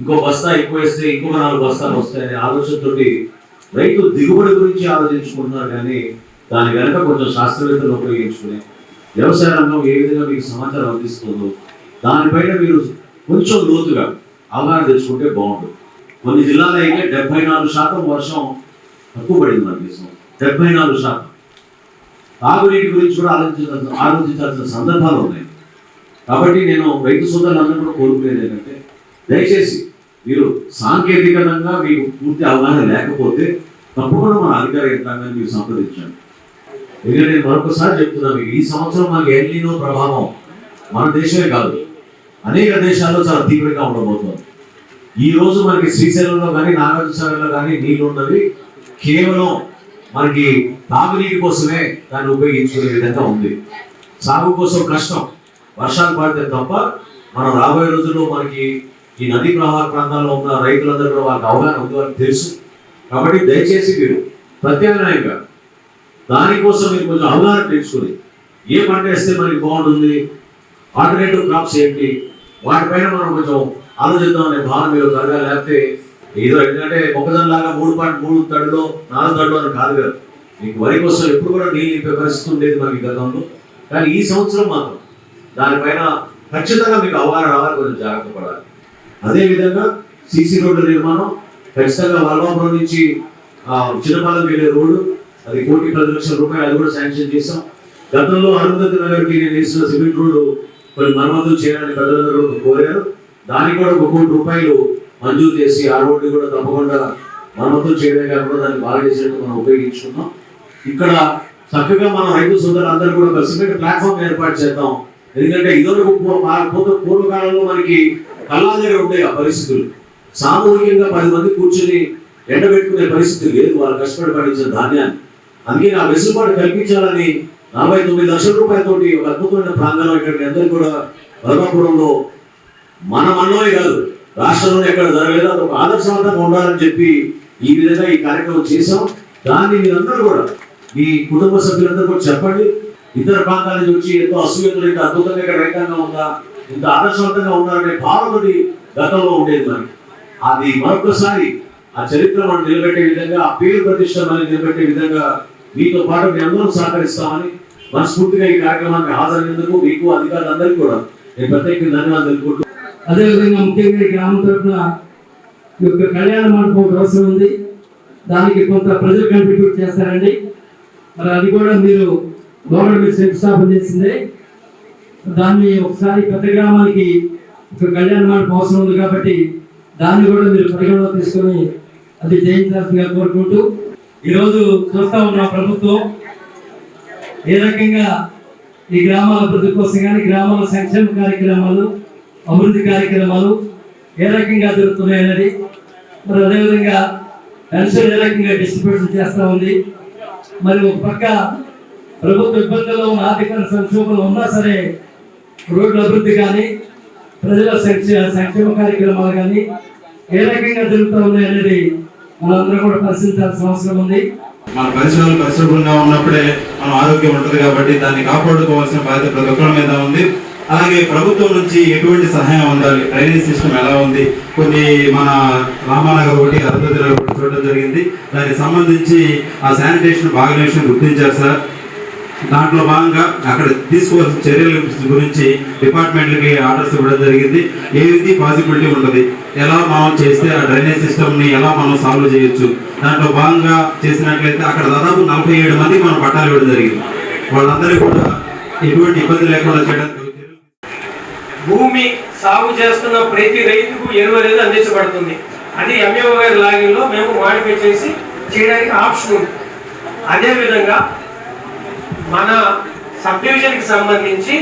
ఇంకో బస్తా ఎక్కువ వేస్తే ఇంకొక 4 బస్తాలు వస్తాయనే ఆలోచనతోటి రైతు దిగుబడి గురించి ఆలోచించుకుంటున్నారు, కానీ దాని వెనక కొంచెం శాస్త్రవేత్తలు ఉపయోగించుకుని వ్యవసాయ రంగం ఏ విధంగా మీకు సమాచారం అందిస్తుందో దానిపైన మీరు కొంచెం లోతుగా అవగాహన తెచ్చుకుంటే బాగుంటుంది. కొన్ని జిల్లాలో అయితే 74% వర్షం తక్కువ పడింది మన దేశం. 74%. తాగునీటి గురించి కూడా ఆలోచించాల్సిన సందర్భాలు ఉన్నాయి. కాబట్టి నేను రైతు సోదరులందరూ కూడా కోరుకునేది ఏంటంటే, దయచేసి మీరు సాంకేతికంగా మీకు పూర్తి అవగాహన లేకపోతే తప్పకుండా మన అధికార యంత్రాంగాన్ని మీరు సంప్రదించండి. ఎందుకంటే నేను మరొకసారి చెప్తున్నాను, ఈ సంవత్సరం మనకి ఎల్ నీనో ప్రభావం మన దేశమే కాదు, అనేక దేశాల్లో చాలా తీవ్రంగా ఉండబోతోంది. ఈ రోజు మనకి శ్రీశైలంలో కానీ నాగార్జునసాగర్లో కానీ నీళ్లు ఉన్నవి కేవలం మనకి తాగునీటి కోసమే దాన్ని ఉపయోగించుకునే విధంగా ఉంది. సాగు కోసం కష్టం, వర్షాలు పడితే తప్ప మనం రాబోయే రోజుల్లో మనకి ఈ నదీ ప్రవాహ ప్రాంతాల్లో ఉన్న రైతులందరూ కూడా వాళ్ళకి అవగాహన ఉంది, వాళ్ళకి తెలుసు. కాబట్టి దయచేసి మీరు ప్రత్యామ్నాయంగా దానికోసం మీరు కొంచెం అవగాహన తెలుసుకుని ఏ పంట వేస్తే మనకి బాగుంటుంది, ఆల్టర్నేటివ్ క్రాప్స్ ఏంటి, వాటిపైన మనం కొంచెం ఆలోచిద్దాం అనే భావన మీరు కలగా. లేకపోతే ఏదో ఎందుకంటే మొక్కజొన్నలాగా 3.3 తడులో 4 తడులు అని కాదు కదా. మీకు వరి కోసం ఎప్పుడు కూడా నీళ్ళు నింపే పరిస్థితి ఉండేది మనకి గతంలో. కానీ ఈ సంవత్సరం మాత్రం దానిపైన ఖచ్చితంగా మీకు అవగాహన రావాలి, కొంచెం జాగ్రత్త పడాలి. అదేవిధంగా సీసీ రోడ్ల నిర్మాణం ఖచ్చితంగా వల్వాపురం నుంచి చిన్నపాలెం వెళ్ళే రోడ్డు, అది 1,10,00,000 రూపాయలు, అది కూడా శాంక్షన్ చేశాం. గతంలో అరుంధతి నగర్కి నేను వేసిన సిమెంట్ రోడ్డు కొన్ని మరమ్మతులు చేయాలని పెద్దలందరూ కోరారు. దానికి కూడా 1 కోటి రూపాయలు మంజూరు చేసి ఆ రోడ్డు కూడా తప్పకుండా మరమ్మతులు చేయడమే కాకుండా దాన్ని బాగా చేసేట్టు మనం ఉపయోగించుకున్నాం. ఇక్కడ చక్కగా మన రైతు సోదరులు అందరూ కూడా ఒక సిమెంట్ ప్లాట్ఫామ్ ఏర్పాటు చేద్దాం. ఎందుకంటే ఇదివరకు పూర్వకాలంలో మనకి కళ్ళ దగ్గర ఉండే ఆ పరిస్థితులు, సామూహికంగా 10 మంది కూర్చొని ఎండబెట్టుకునే పరిస్థితి లేదు వాళ్ళు కష్టపడి పండించిన ధాన్యాన్ని. అందుకే ఆ వెసులుబాటు కల్పించాలని 49 లక్షల రూపాయలతోటి ఒక అద్భుతమైన ప్రాంగణం ఇక్కడ మీ అందరూ కూడా వల్లాపురంలో మన మనమే కాదు రాష్ట్రంలోనే ఎక్కడ జరగలేదు, అది ఒక ఆదర్శవంతంగా ఉండాలని చెప్పి ఈ విధంగా ఈ కార్యక్రమం చేశాం. దాన్ని మీరందరూ కూడా మీ కుటుంబ సభ్యులందరూ కూడా చెప్పండి. ఇతర ప్రాంతాల నుంచి వచ్చి ఎంతో అసూయతో ఇంత అద్భుతంగా ఇక్కడ రైతాంగం ఉందా, ఇంత ఆదర్శవంతంగా ఉన్నారనే భావనతోటి గతంలో ఉండేది మనకి. అది మరొకసారి ఆ చరిత్ర మనం నిలబెట్టే విధంగా, ఆ పేరు ప్రతిష్ట మనం నిలబెట్టే విధంగా మీతో పాటు మీ అందరం సహకరిస్తామని మనస్ఫూర్తిగా ఈ కార్యక్రమానికి హాజరైనందుకు మీకు అధికారులందరికీ కూడా నేను ప్రత్యేకంగా ధన్యవాదాలు తెలుపుకుంటూ, అదేవిధంగా ముఖ్యంగా ఈ గ్రామం తరఫున ఈ యొక్క కళ్యాణ మండపం అవసరం ఉంది, దానికి కొంత ప్రజలు కంట్రిబ్యూట్ చేస్తారండి. మరి అది కూడా మీరు గవర్నమెంట్ శంకుస్థాపన చేసిందే, దాన్ని ఒకసారి పెద్ద గ్రామానికి ఒక కళ్యాణ మండపం అవసరం ఉంది కాబట్టి దాన్ని కూడా మీరు పరిగణలో తీసుకొని అది చేయించాల్సిందిగా కోరుకుంటూ, ఈరోజు చూస్తా ఉన్న ప్రభుత్వం ఏ రకంగా ఈ గ్రామాల అభివృద్ధి కోసం కానీ గ్రామాల సంక్షేమ కార్యక్రమాలు, అభివృద్ధి కార్యక్రమాలు ఏ రకంగా జరుగుతున్నాయన్నది, మరి అదేవిధంగా పెన్షన్ ఏ రకంగా డిస్ట్రిబ్యూషన్ చేస్తూ ఉంది. మరి ఒక పక్క ప్రభుత్వ ఇబ్బందుల్లో ఉన్న ఆర్థిక సంక్షోభంలో ఉన్నా సరే రోడ్ల అభివృద్ధి కానీ ప్రజల సంక్షేమ కార్యక్రమాలు కానీ ఏ రకంగా జరుగుతూ ఉన్నాయి అనేది మనందరం కూడా పరిశీలించాల్సిన అవసరం ఉంది. మన పరిసరాలు పరిశుభ్రంగా ఉన్నప్పుడే మనం ఆరోగ్యం ఉంటుంది కాబట్టి దాన్ని కాపాడుకోవాల్సిన బాధ్యత ప్రతి ఒక్కరి మీద ఉంది. అలాగే ప్రభుత్వం నుంచి ఎటువంటి సహాయం ఉండాలి, డ్రైనేజ్ సిస్టమ్ ఎలా ఉంది, కొన్ని మన రామానగర్ ఒకటి అరుంధతి నగర్ ఒకటి చూడడం జరిగింది. దానికి సంబంధించి ఆ శానిటేషన్ బాగానేషన్ గుర్తించారు సార్. దాంట్లో భాగంగా అక్కడ తీసుకోవాల్సిన చర్యల గురించి డిపార్ట్మెంట్లకి ఆర్డర్స్ ఇవ్వడం జరిగింది. ఏది పాసిబిలిటీ ఉంటుంది, ఎలా మనం చేస్తే ఆ డ్రైనేజ్ సిస్టమ్ని ఎలా మనం సాల్వ్ చేయొచ్చు. దాంట్లో భాగంగా చేసినట్లయితే అక్కడ దాదాపు 47 మందికి మనం పట్టాలు ఇవ్వడం జరిగింది. వాళ్ళందరికీ కూడా ఎటువంటి ఇబ్బంది లేకుండా చేయడానికి భూమి సాగు చేస్తున్న ప్రతి రైతుకు ఎరువు అనేది అందించబడుతుంది. అది ఎంఏఓ గారి లాగిన్లో మేము మాడిఫై చేసి చేయడానికి ఆప్షన్ ఉంది. అదేవిధంగా మన సబ్ డివిజన్కి సంబంధించి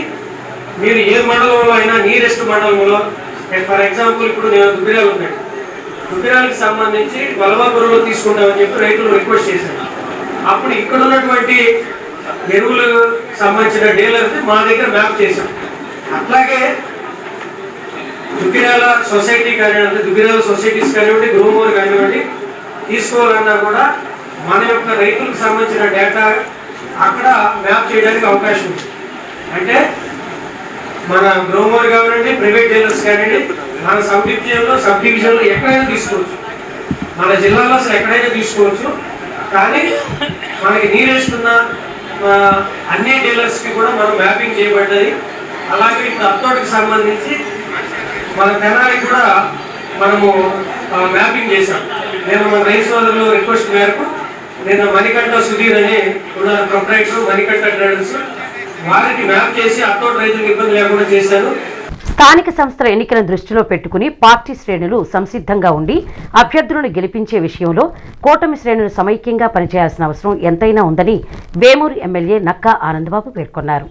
మీరు ఏ మండలంలో అయినా నియరెస్ట్ మండలంలో, ఫర్ ఎగ్జాంపుల్ ఇప్పుడు నేను దుబ్బిరాలు ఉన్నాను, దుబ్బిరాలకు సంబంధించి వలవాపురంలో తీసుకుంటామని చెప్పి రైతులు రిక్వెస్ట్ చేశారు. అప్పుడు ఇక్కడ ఉన్నటువంటి ఎరువులకు సంబంధించిన డీలర్ని మా దగ్గర మ్యాప్ చేశాం. అట్లాగే దుబ్బిరాల సొసైటీ కానివ్వండి, దుబ్బిరాల సొసైటీస్ కానివ్వండి, గ్రోమోర్ కానివ్వండి తీసుకోవాలన్నా కూడా మన యొక్క రైతులకు సంబంధించిన డేటా అక్కడ మ్యాప్ చేయడానికి అవకాశం ఉంది. అంటే మన గ్రోమోర్ కానివ్వండి, ప్రైవేట్ డీలర్స్ కానివ్వండి, మన సబ్ డివిజన్లో ఎక్కడైనా తీసుకోవచ్చు. మన జిల్లాలో అసలు ఎక్కడైనా తీసుకోవచ్చు. కానీ మనకి నీరెస్ట్ అన్ని డీలర్స్కి కూడా మనం మ్యాపింగ్ చేయబడ్డది. అలాగే ఇప్పుడు అత్తోటికి సంబంధించి మన తెనాలికి కూడా మనము మ్యాపింగ్ చేశాం. నేను మన రైతు సోదరులు రిక్వెస్ట్ మేరకు నేను మణికంఠ సుధీర్ అని ఉన్నారు, ప్రొపరైటర్ మణికంఠ ట్రేడర్స్, వారికి మ్యాప్ చేసి అత్తోటి రైతులకు ఇబ్బంది లేకుండా చేశాను. స్థానిక సంస్థల ఎన్నికలను దృష్టిలో పెట్టుకుని పార్టీ శ్రేణులు సంసిద్ధంగా ఉండి అభ్యర్థులను గెలిపించే విషయంలో కూటమి శ్రేణులు సమైక్యంగా పనిచేయాల్సిన అవసరం ఎంతైనా ఉందని వేమూరు ఎమ్మెల్యే నక్కా ఆనందబాబు పేర్కొన్నారు.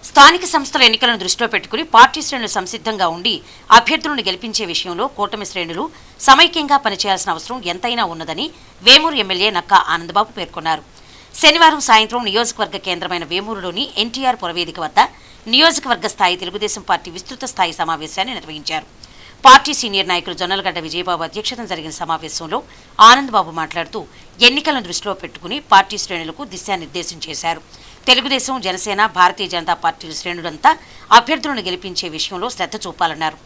స్థానిక సంస్థల ఎన్నికలను దృష్టిలో పెట్టుకుని పార్టీ శ్రేణులు సంసిద్ధంగా ఉండి అభ్యర్థులను గెలిపించే విషయంలో కూటమి శ్రేణులు సమైక్యంగా పనిచేయాల్సిన అవసరం ఎంతైనా ఉన్నదని వేమూరు ఎమ్మెల్యే నక్కా ఆనందబాబు పేర్కొన్నారు. శనివారం సాయంత్రం నియోజకవర్గ కేంద్రమైన వేమూరులోని ఎన్టీఆర్ పురవేదిక వద్ద నియోజకవర్గ స్థాయి తెలుగుదేశం పార్టీ విస్తృత స్థాయి సమావేశాన్ని నిర్వహించారు. పార్టీ సీనియర్ నాయకులు జొన్నలగడ్డ విజయబాబు అధ్యక్షతన జరిగిన సమావేశంలో ఆనందబాబు మాట్లాడుతూ ఎన్నికలను దృష్టిలో పెట్టుకుని పార్టీ శ్రేణులకు దిశానిర్దేశం చేశారు. తెలుగుదేశం, జనసేన, భారతీయ జనతా పార్టీ శ్రేణులంతా అభ్యర్థులను గెలిపించే విషయంలో శ్రద్ధ చూపాలన్నారు.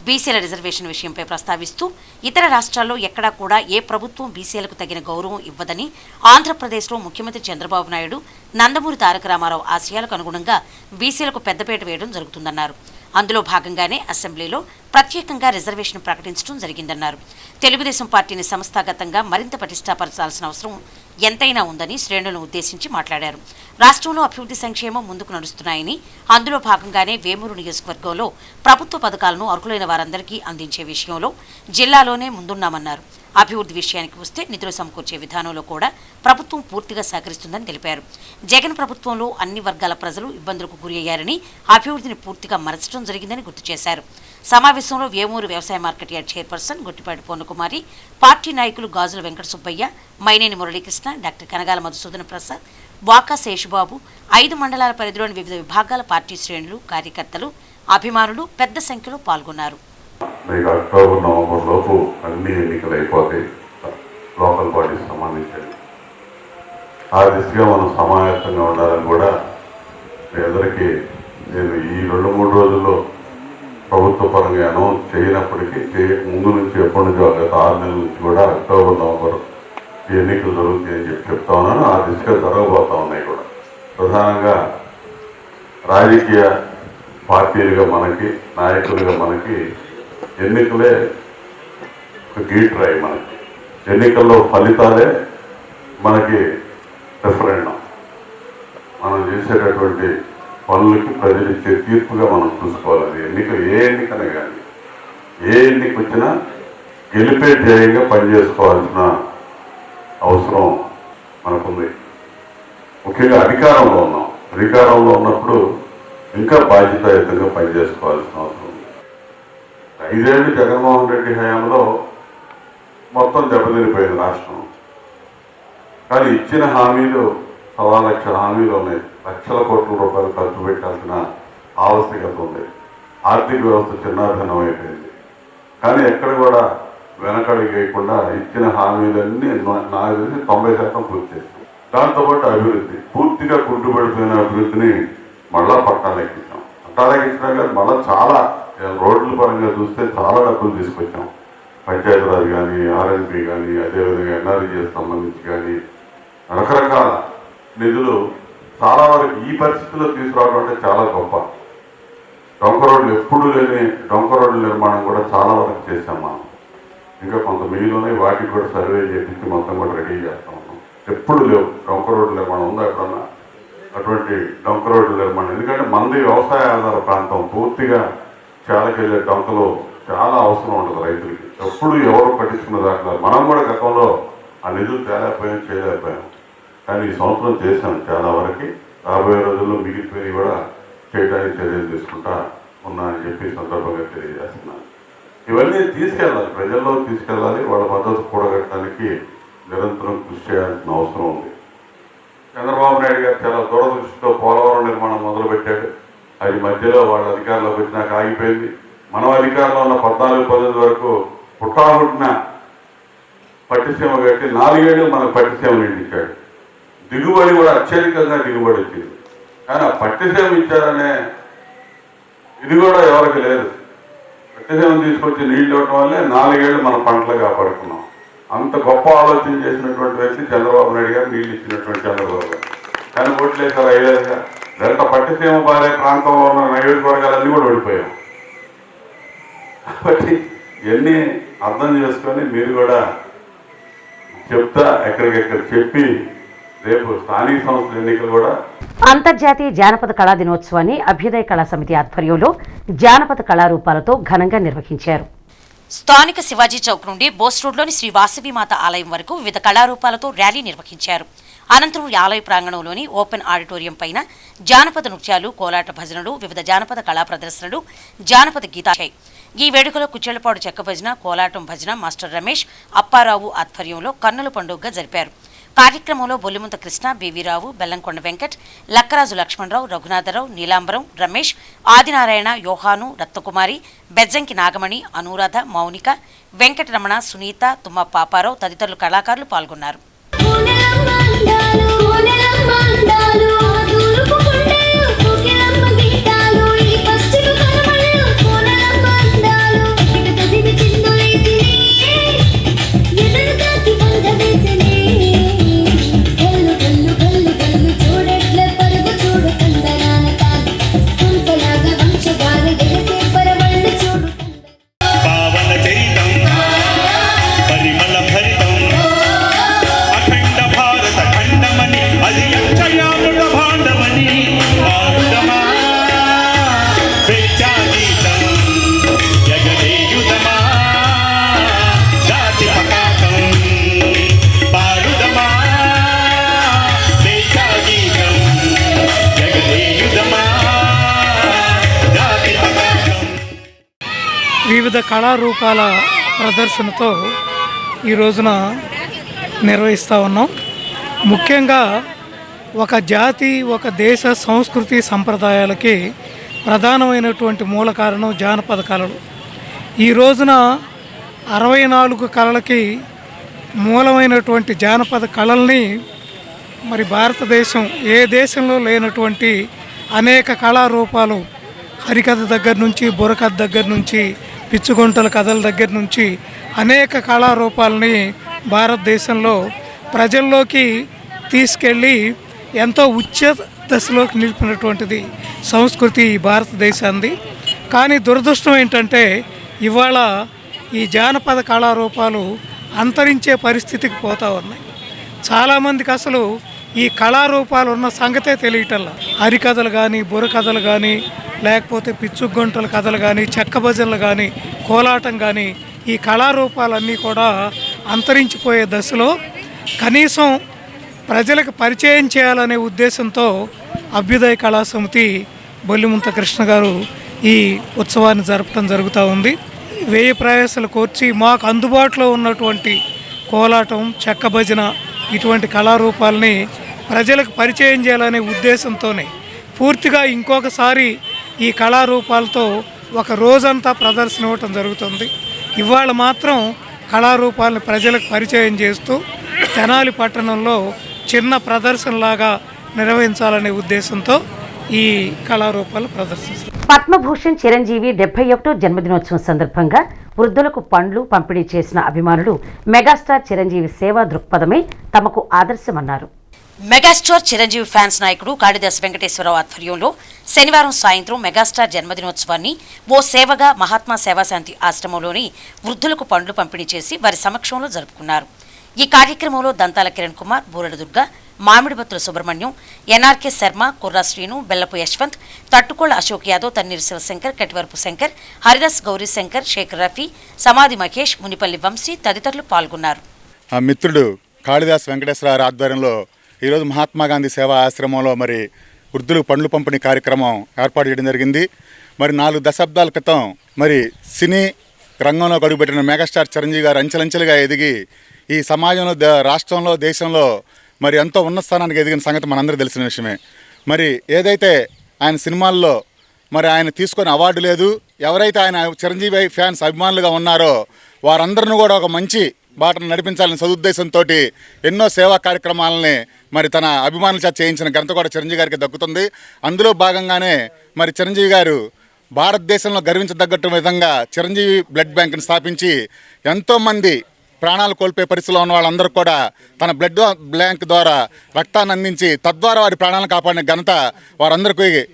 బీసీల రిజర్వేషన్ విషయంపై ప్రస్తావిస్తూ ఇతర రాష్ట్రాల్లో ఎక్కడా కూడా ఏ ప్రభుత్వం బీసీలకు తగిన గౌరవం ఇవ్వదని, ఆంధ్రప్రదేశ్లో ముఖ్యమంత్రి చంద్రబాబు నాయుడు నందమూరి తారక రామారావు ఆశయాలకు అనుగుణంగా బీసీలకు పెద్దపీట వేయడం జరుగుతుందన్నారు. అందులో భాగంగానే అసెంబ్లీలో ప్రత్యేకంగా రిజర్వేషన్ ప్రకటించడం జరిగిందన్నారు. తెలుగుదేశం పార్టీని సంస్థాగతంగా మరింత పటిష్టపరచాల్సిన అవసరం ఎంతైనా ఉందని శ్రేణులను ఉద్దేశించి మాట్లాడారు. రాష్ట్రంలో అభివృద్ధి సంక్షేమం ముందుకు నడుస్తున్నాయని, అందులో భాగంగానే వేమూరు నియోజకవర్గంలో ప్రభుత్వ పథకాలను అర్హులైన వారందరికీ అందించే విషయంలో జిల్లాలోనే ముందున్నామన్నారు. అభివృద్ధి విషయానికి వస్తే నిధులు సమకూర్చే విధానంలో కూడా ప్రభుత్వం పూర్తిగా సహకరిస్తుందని తెలిపారు. జగన్ ప్రభుత్వంలో అన్ని వర్గాల ప్రజలు ఇబ్బందులకు గురి అయ్యారని, అభివృద్ధిని పూర్తిగా మరచడం జరిగిందని గుర్తు చేశారు. సమావేశంలో వేమూరు వ్యవసాయ market yard chairperson Gottipati Purnakumari, party నాయకులు గాజుల వెంకట సుబ్బయ్య, మైనేని మురళీకృష్ణ, డాక్టర్ కనగాల మధుసూదన ప్రసాద్, వాకా శేషుబాబు, 5 మండలాల పరిధిలోని వివిధ విభాగాల పార్టీ శ్రేణులు, కార్యకర్తలు, అభిమానులు పెద్ద సంఖ్యలో పాల్గొన్నారు. అక్టోబర్, నవంబర్ లోపు అన్ని ఎన్నికలు అయిపోతాయి లోకల్ బాడీకి సంబంధించి. ఆ దిశగా మనం సమాయత్తంగా ఉండాలని కూడా మీ అందరికీ నేను ఈ 2-3 రోజుల్లో ప్రభుత్వ పరంగా అనౌన్స్ చేయనప్పటికీ ముందు నుంచి ఎప్పటి నుంచో గత 6 నెలల నుంచి కూడా అక్టోబర్, నవంబర్ ఈ ఎన్నికలు జరుగుతాయని చెప్తా ఉన్నాను. ఆ దిశగా జరగబోతా ఉన్నాయి కూడా. ప్రధానంగా రాజకీయ పార్టీలుగా మనకి, నాయకులుగా మనకి ఎన్నికలే ఒక గీట్రాయి. మనకి ఎన్నికల్లో ఫలితాలే మనకి రెఫరెండం. మనం చేసేటటువంటి పనులకి ప్రజలు ఇచ్చే తీర్పుగా మనం చూసుకోవాలి. ఎన్నిక ఏ ఎన్నికనే కానీ ఏ ఎన్నిక వచ్చినా గెలిపే ధ్యేయంగా పనిచేసుకోవాల్సిన అవసరం మనకుంది. ముఖ్యంగా అధికారంలో ఉన్నాం. అధికారంలో ఉన్నప్పుడు ఇంకా బాధ్యతాయుతంగా పనిచేసుకోవాల్సిన అవసరం ఉంది. 5 ఏళ్ళు జగన్మోహన్ రెడ్డి హయాంలో మొత్తం దెబ్బతినిపోయింది రాష్ట్రం. కానీ ఇచ్చిన హామీలు 1,00,000 హామీలు ఉన్నాయి. లక్షల కోట్ల రూపాయలు ఖర్చు పెట్టాల్సిన ఆవశ్యకత ఉంది. ఆర్థిక వ్యవస్థ చిన్నాభిన్నం అయిపోయింది. కానీ ఎక్కడ కూడా వెనకడుగు వేయకుండా ఇచ్చిన హామీలన్నీ నాకు తెలిసి 90% పూర్తి చేస్తాం. దాంతోపాటు అభివృద్ధి పూర్తిగా కుంటుపడిపోయిన అభివృద్ధిని మళ్ళా పట్టాలెక్కించాం. పట్టాలెక్కించినా కానీ మళ్ళీ చాలా రోడ్ల పరంగా చూస్తే చాలా డబ్బులు తీసుకొచ్చాం. పంచాయతీరాజ్ కానీ, ఆర్ఎన్బి కానీ, అదేవిధంగా ఎన్ఆర్జీఎస్ సంబంధించి కానీ రకరకాల నిధులు చాలా వరకు ఈ పరిస్థితుల్లో తీసుకురావడం అంటే చాలా గొప్ప. డొంక రోడ్లు ఎప్పుడు లేని డొంక రోడ్ల నిర్మాణం కూడా చాలా వరకు చేశాం మనం. ఇంకా కొంత మిగిలిన వాటికి కూడా సర్వే చేపించి మొత్తం కూడా రెడీ చేస్తా ఉన్నాం. ఎప్పుడు లేవు డొంక రోడ్ల నిర్మాణం ఉందా ఎప్పుడన్నా అటువంటి డొంక రోడ్ల నిర్మాణం? ఎందుకంటే మంది వ్యవసాయ ఆధార ప్రాంతం, పూర్తిగా చాలకెళ్ళే డొంకలు చాలా అవసరం ఉంటుంది రైతులకి. ఎప్పుడు ఎవరు పట్టించుకున్న దాకా మనం కూడా గతంలో ఆ నిధులు తేలేకపోయాం, చేయలేకపోయాం. కానీ ఈ సంవత్సరం చేశాం చాలా వరకు. రాబోయే రోజుల్లో మిగిలిపోయి కూడా చేయడానికి చర్యలు తీసుకుంటా ఉన్నా అని చెప్పి సందర్భంగా తెలియజేస్తున్నాను. ఇవన్నీ తీసుకెళ్ళాలి, ప్రజల్లో తీసుకెళ్ళాలి. వాళ్ళ మద్దతు కూడగట్టడానికి నిరంతరం కృషి చేయాల్సిన అవసరం ఉంది. చంద్రబాబు నాయుడు గారు చాలా దూరదృష్టితో పోలవరం నిర్మాణం మొదలుపెట్టాడు. అది మధ్యలో వాళ్ళ అధికారంలోకి వచ్చినాక ఆగిపోయింది. మనం అధికారంలో ఉన్న 14-15 వరకు పుట్టాహుట్టిన పట్టిసీమ కట్టి 4 ఏళ్ళు మనకు పట్టిసీమ నిండించాడు. దిగుబడి కూడా అత్యధికంగా దిగుబడి వచ్చింది. కానీ ఆ పట్టిసీమ ఇచ్చారనే ఇది కూడా ఎవరికి లేదు. పట్టిసీమ తీసుకొచ్చి నీళ్ళు ఇవ్వడం వల్లే 4 ఏళ్ళు మన పంటలు కాపాడుకున్నాం. అంత గొప్ప ఆలోచన చేసినటువంటి వ్యక్తి చంద్రబాబు నాయుడు గారు, నీళ్ళు ఇచ్చినటువంటి చంద్రబాబు గారు. కానీ ఓట్లేసారు 5 గంట పట్టిసీమ పారే ప్రాంతంలో ఉన్న నియోజకవర్గాలన్నీ కూడా ఓడిపోయాం. కాబట్టి ఇవన్నీ అర్థం చేసుకొని మీరు కూడా చెప్తా ఎక్కడికెక్కడ చెప్పి రేపు స్థానిక సంస్థల ఎన్నికలు కూడా. అంతర్జాతీయ జానపద కళా దినోత్సవాన్ని అభ్యుదయ కళా సమితి ఆధ్వర్యంలో జానపద కళారూపాలతో ఘనంగా నిర్వహించారు. స్థానిక శివాజీ చౌక్ నుండి బోస్ రోడ్లోని శ్రీ వాసవిమాత ఆలయం వరకు వివిధ కళారూపాలతో ర్యాలీ నిర్వహించారు. అనంతరం ఆలయ ప్రాంగణంలోని ఓపెన్ ఆడిటోరియం పైన జానపద నృత్యాలు, కోలాట భజనలు, వివిధ జానపద కళా ప్రదర్శనలు, జానపద గీతాలు. ఈ వేడుకలో కుచ్చెళ్లపాడు చెక్క భజన, కోలాటం భజన మాస్టర్ రమేష్, అప్పారావు ఆధ్వర్యంలో కన్నుల పండుగగా జరిపారు. కార్యక్రమంలో బొల్లిముంత కృష్ణ, బీవీరావు, బెల్లంకొండ వెంకట్, లక్కరాజు లక్ష్మణరావు, రఘునాథరావు, నీలాంబరం, రమేష్, ఆదినారాయణ, యోహాను, రత్నకుమారి, బెజ్జంకి నాగమణి, అనురాధ, మౌనిక, వెంకటరమణ, సునీత, తుమ్మ పాపారావు తదితరులు కళాకారులు పాల్గొన్నారు. వివిధ కళారూపాల ప్రదర్శనతో ఈ రోజున నిర్వహిస్తూ ఉన్నాం. ముఖ్యంగా ఒక జాతి, ఒక దేశ సంస్కృతి సంప్రదాయాలకి ప్రధానమైనటువంటి మూల కారణం జానపద కళలు. ఈ రోజున 64 కళలకి మూలమైనటువంటి జానపద కళల్ని మరి భారతదేశం ఏ దేశంలో లేనటువంటి అనేక కళారూపాలు, హరికథ దగ్గర నుంచి, బుర్రకథ దగ్గర నుంచి, పిచ్చుగుంటల కథల దగ్గర నుంచి అనేక కళారూపాలని భారతదేశంలో ప్రజల్లోకి తీసుకెళ్ళి ఎంతో ఉచ్చ దశలోకి నిలిపినటువంటిది సంస్కృతి భారతదేశాన్ని. కానీ దురదృష్టం ఏంటంటే ఇవాళ ఈ జానపద కళారూపాలు అంతరించే పరిస్థితికి పోతూ ఉన్నాయి. చాలామందికి అసలు ఈ కళారూపాలు ఉన్న సంగతే తెలియటల్లా. హరికథలు కానీ, బుర్రకథలు కానీ, లేకపోతే పిచ్చుగొంటల కథలు కానీ, చెక్క భజనలు కానీ, కోలాటం కానీ, ఈ కళారూపాలన్నీ కూడా అంతరించిపోయే దశలో కనీసం ప్రజలకు పరిచయం చేయాలనే ఉద్దేశంతో అభ్యుదయ కళా సమితి బొల్లిముంత కృష్ణ గారు ఈ ఉత్సవాన్ని జరపడం జరుగుతూ ఉంది. 1000 ప్రయాసాలు కోర్చి మాకు అందుబాటులో ఉన్నటువంటి కోలాటం, చెక్క భజన ఇటువంటి కళారూపాలని ప్రజలకు పరిచయం చేయాలనే ఉద్దేశంతోనే పూర్తిగా ఇంకొకసారి ఈ కళారూపాలతో ఒక రోజంతా ప్రదర్శన ఇవ్వటం జరుగుతుంది. ఇవాళ మాత్రం కళారూపాలను ప్రజలకు పరిచయం చేస్తూ తెనాలి పట్టణంలో చిన్న ప్రదర్శనలాగా నిర్వహించాలనే ఉద్దేశంతో ఈ కళారూపాలు ప్రదర్శిస్తారు. పద్మభూషణ్ చిరంజీవి 71వ జన్మదినోత్సవం సందర్భంగా వృద్ధులకు పండ్లు పంపిణీ చేసిన అభిమానులు మెగాస్టార్ చిరంజీవి సేవా దృక్పథమే తమకు ఆదర్శమన్నారు. మెగాస్టార్ చిరంజీవి ఫ్యాన్స్ నాయకుడు కాళిదాస్ వెంకటేశ్వరరావు ఆధ్వర్యంలో శనివారం సాయంత్రం మెగాస్టార్ జన్మదినోత్సవాన్ని ఓ సేవగా మహాత్మా సేవాశాంతి ఆశ్రమంలోని వృద్ధులకు పండ్లు పంపిణీ చేసి వారి సమక్షంలో జరుపుకున్నారు. ఈ కార్యక్రమంలో దంతాల కిరణ్ కుమార్, బూరడ దుర్గా, మామిడిబత్తుల సుబ్రహ్మణ్యం, ఎన్ఆర్కే శర్మ, కుర్రా శ్రీను, బెల్లపు యశ్వంత్, తట్టుకోళ్ల అశోక్ యాదవ్, తన్నీరు శివశంకర్, కటివరపు శంకర్, హరిదాస్ గౌరీశంకర్, శేఖర్ రఫీ, సమాధి మహేష్, మునిపల్లి వంశీ తదితరులు పాల్గొన్నారు. ఆ మిత్రుడు కాళిదాస్ వెంకటేశ్వరరావు ఆధ్వర్యంలో ఈరోజు మహాత్మాగాంధీ సేవా ఆశ్రమంలో మరి వృద్ధులకు పండ్లు పంపిణీ కార్యక్రమం ఏర్పాటు చేయడం జరిగింది. మరి 4 దశాబ్దాల క్రితం మరి సినీ రంగంలో అడుగుపెట్టిన మెగాస్టార్ చిరంజీవి గారు అంచెలంచెలుగా ఎదిగి ఈ సమాజంలో, రాష్ట్రంలో, దేశంలో మరి ఎంతో ఉన్నత స్థానానికి ఎదిగిన సంగతి మనందరికీ తెలిసిన విషయమే. మరి ఏదైతే ఆయన సినిమాల్లో మరి ఆయన తీసుకొని అవార్డు లేదు, ఎవరైతే ఆయన చిరంజీవి ఫ్యాన్స్ అభిమానులుగా ఉన్నారో వారందరిని కూడా ఒక మంచి బాటను నడిపించాలని సదుద్దేశంతో ఎన్నో సేవా కార్యక్రమాలని మరి తన అభిమానుల చేత చేయించిన ఘనత కూడా చిరంజీవి గారికి దక్కుతుంది. అందులో భాగంగానే మరి చిరంజీవి గారు భారతదేశంలో గర్వించదగ్గట్టు విధంగా చిరంజీవి బ్లడ్ బ్యాంక్ని స్థాపించి ఎంతోమంది ప్రాణాలు కోల్పోయే పరిస్థితిలో ఉన్న వాళ్ళందరూ కూడా తన బ్లడ్ బ్యాంక్ ద్వారా రక్తాన్ని అందించి తద్వారా వారి ప్రాణాలను కాపాడిన ఘనత వారందరికీ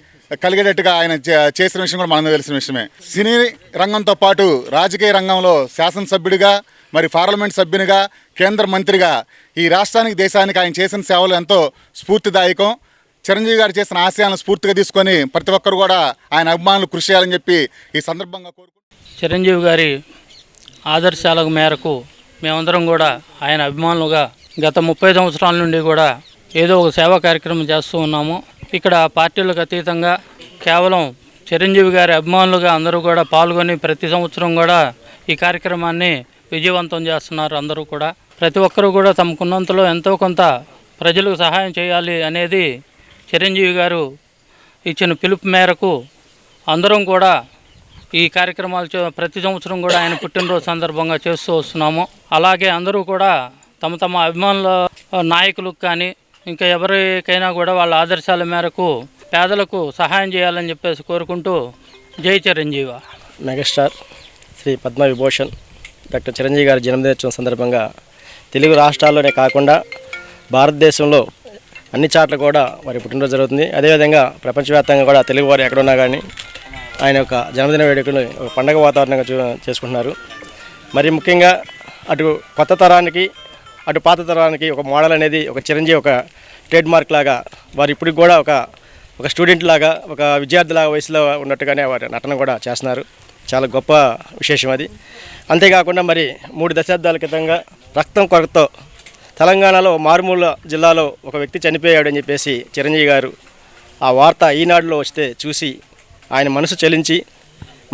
కలిగేటట్టుగా ఆయన చేసిన విషయం కూడా మనందరికీ తెలిసిన విషయమే. సినీ రంగంతో పాటు రాజకీయ రంగంలో శాసనసభ్యుడిగా, మరి పార్లమెంట్ సభ్యునిగా, కేంద్ర మంత్రిగా ఈ రాష్ట్రానికి, దేశానికి ఆయన చేసిన సేవలు ఎంతో స్ఫూర్తిదాయకం. చిరంజీవి గారు చేసిన ఆశయాలను స్ఫూర్తిగా తీసుకొని ప్రతి ఒక్కరు కూడా ఆయన అభిమానులు కృషి చేయాలని చెప్పి ఈ సందర్భంగా కోరుకుంటున్నాను. చిరంజీవి గారి ఆదర్శాల మేరకు మేమందరం కూడా ఆయన అభిమానులుగా గత 30 సంవత్సరాల నుండి కూడా ఏదో ఒక సేవా కార్యక్రమం చేస్తూ ఉన్నాము. ఇక్కడ పార్టీలకు అతీతంగా కేవలం చిరంజీవి గారి అభిమానులుగా అందరూ కూడా పాల్గొని ప్రతి సంవత్సరం కూడా ఈ కార్యక్రమాన్ని విజయవంతం చేస్తున్నారు. అందరూ కూడా ప్రతి ఒక్కరూ కూడా తమకున్నంతలో ఎంతో కొంత ప్రజలకు సహాయం చేయాలి అనేది చిరంజీవి గారు ఇచ్చిన పిలుపు మేరకు అందరం కూడా ఈ కార్యక్రమాలు ప్రతి సంవత్సరం కూడా ఆయన పుట్టినరోజు సందర్భంగా చేస్తూ వస్తున్నాము. అలాగే అందరూ కూడా తమ తమ అభిమానుల నాయకులకు కానీ ఇంకా ఎవరికైనా కూడా వాళ్ళ ఆదర్శాల మేరకు పేదలకు సహాయం చేయాలని చెప్పేసి కోరుకుంటూ జై చిరంజీవి. మెగాస్టార్ శ్రీ పద్మవిభూషణ్ డాక్టర్ చిరంజీవి గారి జన్మదినోత్సవం సందర్భంగా తెలుగు రాష్ట్రాల్లోనే కాకుండా భారతదేశంలో అన్ని చాట్ల కూడా వారి పుట్టినరోజు జరుగుతుంది. అదేవిధంగా ప్రపంచవ్యాప్తంగా కూడా తెలుగు వారు ఎక్కడున్నా కానీ ఆయన యొక్క జన్మదిన వేడుకలు ఒక పండగ వాతావరణంగా చేసుకుంటున్నారు. మరి ముఖ్యంగా అటు కొత్త తరానికి అటు పాత తరానికి ఒక మోడల్ అనేది ఒక చిరంజీవి ఒక ట్రేడ్ మార్క్ లాగా వారు ఇప్పటికి కూడా ఒక స్టూడెంట్ లాగా, ఒక విద్యార్థిలాగా వయసులో ఉన్నట్టుగానే వారి నటన కూడా చేస్తున్నారు. చాలా గొప్ప విశేషం అది. అంతేకాకుండా మరి 3 దశాబ్దాల క్రితంగా రక్తం కొరతతో తెలంగాణలో మారుమూల జిల్లాలో ఒక వ్యక్తి చనిపోయాడని చెప్పేసి చిరంజీవి గారు ఆ వార్త ఈనాడులో వస్తే చూసి ఆయన మనసు చలించి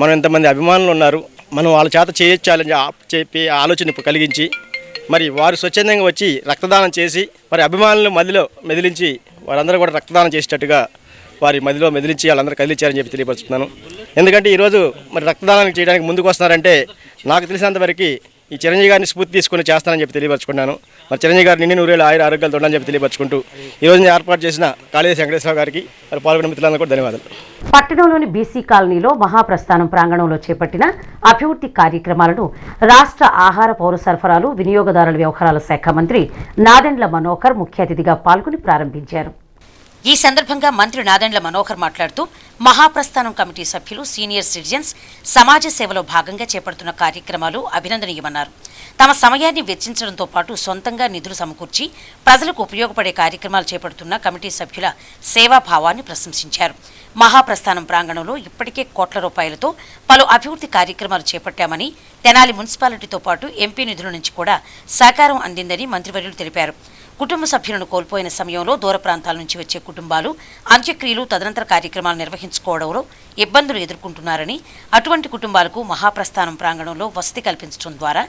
మనం ఎంతమంది అభిమానులు ఉన్నారు, మనం వాళ్ళ చేత చేయించాలని చెప్పి ఆలోచన కలిగించి మరి వారు స్వచ్ఛందంగా వచ్చి రక్తదానం చేసి మరి అభిమానులు మధ్యలో మెదిలించి వారందరూ కూడా రక్తదానం చేసేటట్టుగా వారి మధ్యలో మెదిలించి వాళ్ళందరూ కదిలించారని చెప్పి తెలియపరుస్తున్నాను. ఎందుకంటే ఈరోజు మరి రక్తదానం చేయడానికి ముందుకు వస్తున్నారంటే నాకు తెలిసినంతవరకు ఈ చిరంజీవి గారిని స్ఫూర్తి తీసుకొని చేస్తానని చెప్పి తెలియపరుచుకున్నాను. మరి చిరంజీవి గారు నిండి 100 ఏళ్ళ ఆరోగ్యాలతో ఉండాలని చెప్పి తెలియపరుచుకుంటూ ఈరోజు ఏర్పాటు చేసిన కాళీదాస్ వెంకటేశ్వరరావు గారికి మరి పాల్గొన్న మిత్రులందరూ కూడా ధన్యవాదాలు. పట్టణంలోని బీసీ కాలనీలో మహాప్రస్థానం ప్రాంగణంలో చేపట్టిన అభివృద్ధి కార్యక్రమాలను రాష్ట్ర ఆహార పౌర సరఫరాలు వినియోగదారుల వ్యవహారాల శాఖ మంత్రి నాదెండ్ల మనోహర్ ముఖ్య అతిథిగా పాల్గొని ప్రారంభించారు. ఈ సందర్భంగా మంత్రి నాదెండ్ల మనోహర్ మాట్లాడుతూ మహాప్రస్థానం కమిటీ సభ్యులు సీనియర్ సిటిజన్స్ సమాజ సేవలో భాగంగా చేపడుతున్న కార్యక్రమాలు అభినందనీయమన్నారు. తమ సమయాన్ని వెచ్చించడంతో పాటు సొంతంగా నిధులు సమకూర్చి ప్రజలకు ఉపయోగపడే కార్యక్రమాలు చేపడుతున్న కమిటీ సభ్యుల సేవాభావాన్ని ప్రశంసించారు. మహాప్రస్థానం ప్రాంగణంలో ఇప్పటికే కోట్ల రూపాయలతో పలు అభివృద్ధి కార్యక్రమాలు చేపట్టామని, తెనాలి మున్సిపాలిటీతో పాటు ఎంపీ నిధుల నుంచి కూడా సహకారం అందిందని మంత్రివర్యులు తెలిపారు. కుటుంబ సభ్యులను కోల్పోయిన సమయంలో దూర ప్రాంతాల నుంచి వచ్చే కుటుంబాలు అంత్యక్రియలు తదనంతర కార్యక్రమాలు నిర్వహించుకోవడంలో ఇబ్బందులు ఎదుర్కొంటున్నారని, అటువంటి కుటుంబాలకు మహాప్రస్థానం ప్రాంగణంలో వసతి కల్పించడం ద్వారా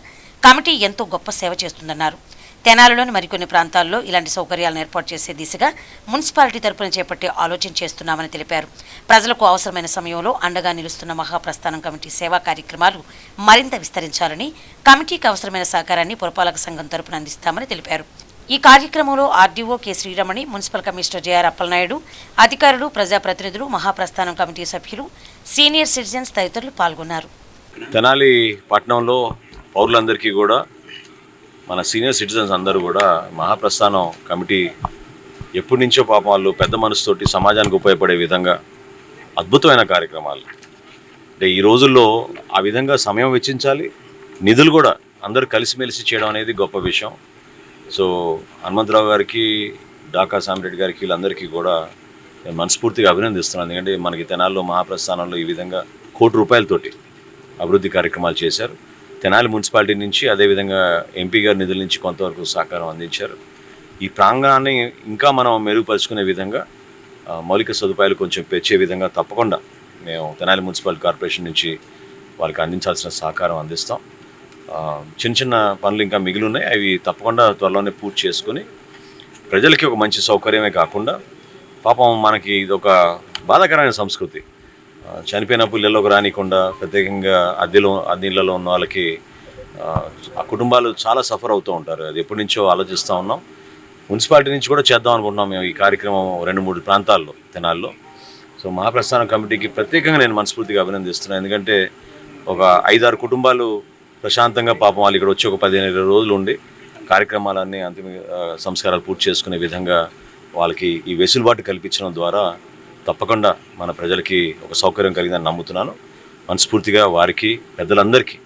కమిటీ ఎంతో గొప్ప సేవ చేస్తుందన్నారు. తెనాలిలోని మరికొన్ని ప్రాంతాల్లో ఇలాంటి సౌకర్యాలను ఏర్పాటు చేసే దిశగా మున్సిపాలిటీ తరపున చేపట్టే ఆలోచన చేస్తున్నామని తెలిపారు. ప్రజలకు అవసరమైన సమయంలో అండగా నిలుస్తున్న మహాప్రస్థానం కమిటీ సేవా కార్యక్రమాలు మరింత విస్తరించాలని, కమిటీకి అవసరమైన సహకారాన్ని పురపాలక సంఘం తరపున అందిస్తామని తెలిపారు. ఈ కార్యక్రమంలో RDO K Sriramani, municipal commissioner JR Appalanaidu, అధికారులు, ప్రజాప్రతినిధులు, మహాప్రస్థానం కమిటీ సభ్యులు, సీనియర్ సిటిజన్స్ తదితరులు పాల్గొన్నారు. తెనాలి పట్టణంలో పౌరులందరికీ కూడా, మన సీనియర్ సిటిజన్స్ అందరూ కూడా మహాప్రస్థానం కమిటీ ఎప్పటి నుంచో పాపం వాళ్ళు పెద్ద మనసుతోటి సమాజానికి ఉపయోగపడే విధంగా అద్భుతమైన కార్యక్రమాలు. అంటే ఈ రోజుల్లో ఆ విధంగా సమయం వెచ్చించాలి, నిధులు కూడా అందరూ కలిసిమెలిసి చేయడం అనేది గొప్ప విషయం. సో హనుమంతరావు గారికి, డాకా సామిరెడ్డి గారికి, వీళ్ళందరికీ కూడా నేను మనస్ఫూర్తిగా అభినందిస్తున్నాను. ఎందుకంటే మనకి తెనాలిలో మహాప్రస్థానంలో ఈ విధంగా ₹1,00,00,000 అభివృద్ధి కార్యక్రమాలు చేశారు. తెనాలి మున్సిపాలిటీ నుంచి, అదేవిధంగా ఎంపీ గారి నిధుల నుంచి కొంతవరకు సహకారం అందించారు. ఈ ప్రాంగణాన్ని ఇంకా మనం మెరుగుపరుచుకునే విధంగా మౌలిక సదుపాయాలు కొంచెం పెంచే విధంగా తప్పకుండా మేము తెనాలి మున్సిపల్ కార్పొరేషన్ నుంచి వాళ్ళకి అందించాల్సిన సహకారం అందిస్తాం. చిన్న చిన్న పనులు ఇంకా మిగిలి ఉన్నాయి, అవి తప్పకుండా త్వరలోనే పూర్తి చేసుకుని ప్రజలకి ఒక మంచి సౌకర్యమే కాకుండా, పాపం మనకి ఇది ఒక బాధాకరమైన సంస్కృతి. చనిపోయిన పిల్లలకు రానికుండా ప్రత్యేకంగా అద్దెలలో ఉన్న వాళ్ళకి ఆ కుటుంబాలు చాలా సఫర్ అవుతూ ఉంటారు. అది ఎప్పటి నుంచో ఆలోచిస్తూ ఉన్నాం. మున్సిపాలిటీ నుంచి కూడా చేద్దాం అనుకుంటున్నాం మేము ఈ కార్యక్రమం 2-3 ప్రాంతాల్లో తెనాల్లో. సో మహాప్రస్థానం కమిటీకి ప్రత్యేకంగా నేను మనస్ఫూర్తిగా అభినందిస్తున్నాను. ఎందుకంటే ఒక 5-6 కుటుంబాలు ప్రశాంతంగా పాపం వాళ్ళు ఇక్కడ వచ్చి ఒక 15-20 రోజులు ఉండి కార్యక్రమాలన్నీ అంతిమ సంస్కారాలు పూర్తి చేసుకునే విధంగా వాళ్ళకి ఈ వెసులుబాటు కల్పించడం ద్వారా తప్పకుండా మన ప్రజలకి ఒక సౌకర్యం కలిగిందని నమ్ముతున్నాను. మనస్ఫూర్తిగా వారికి పెద్దలందరికీ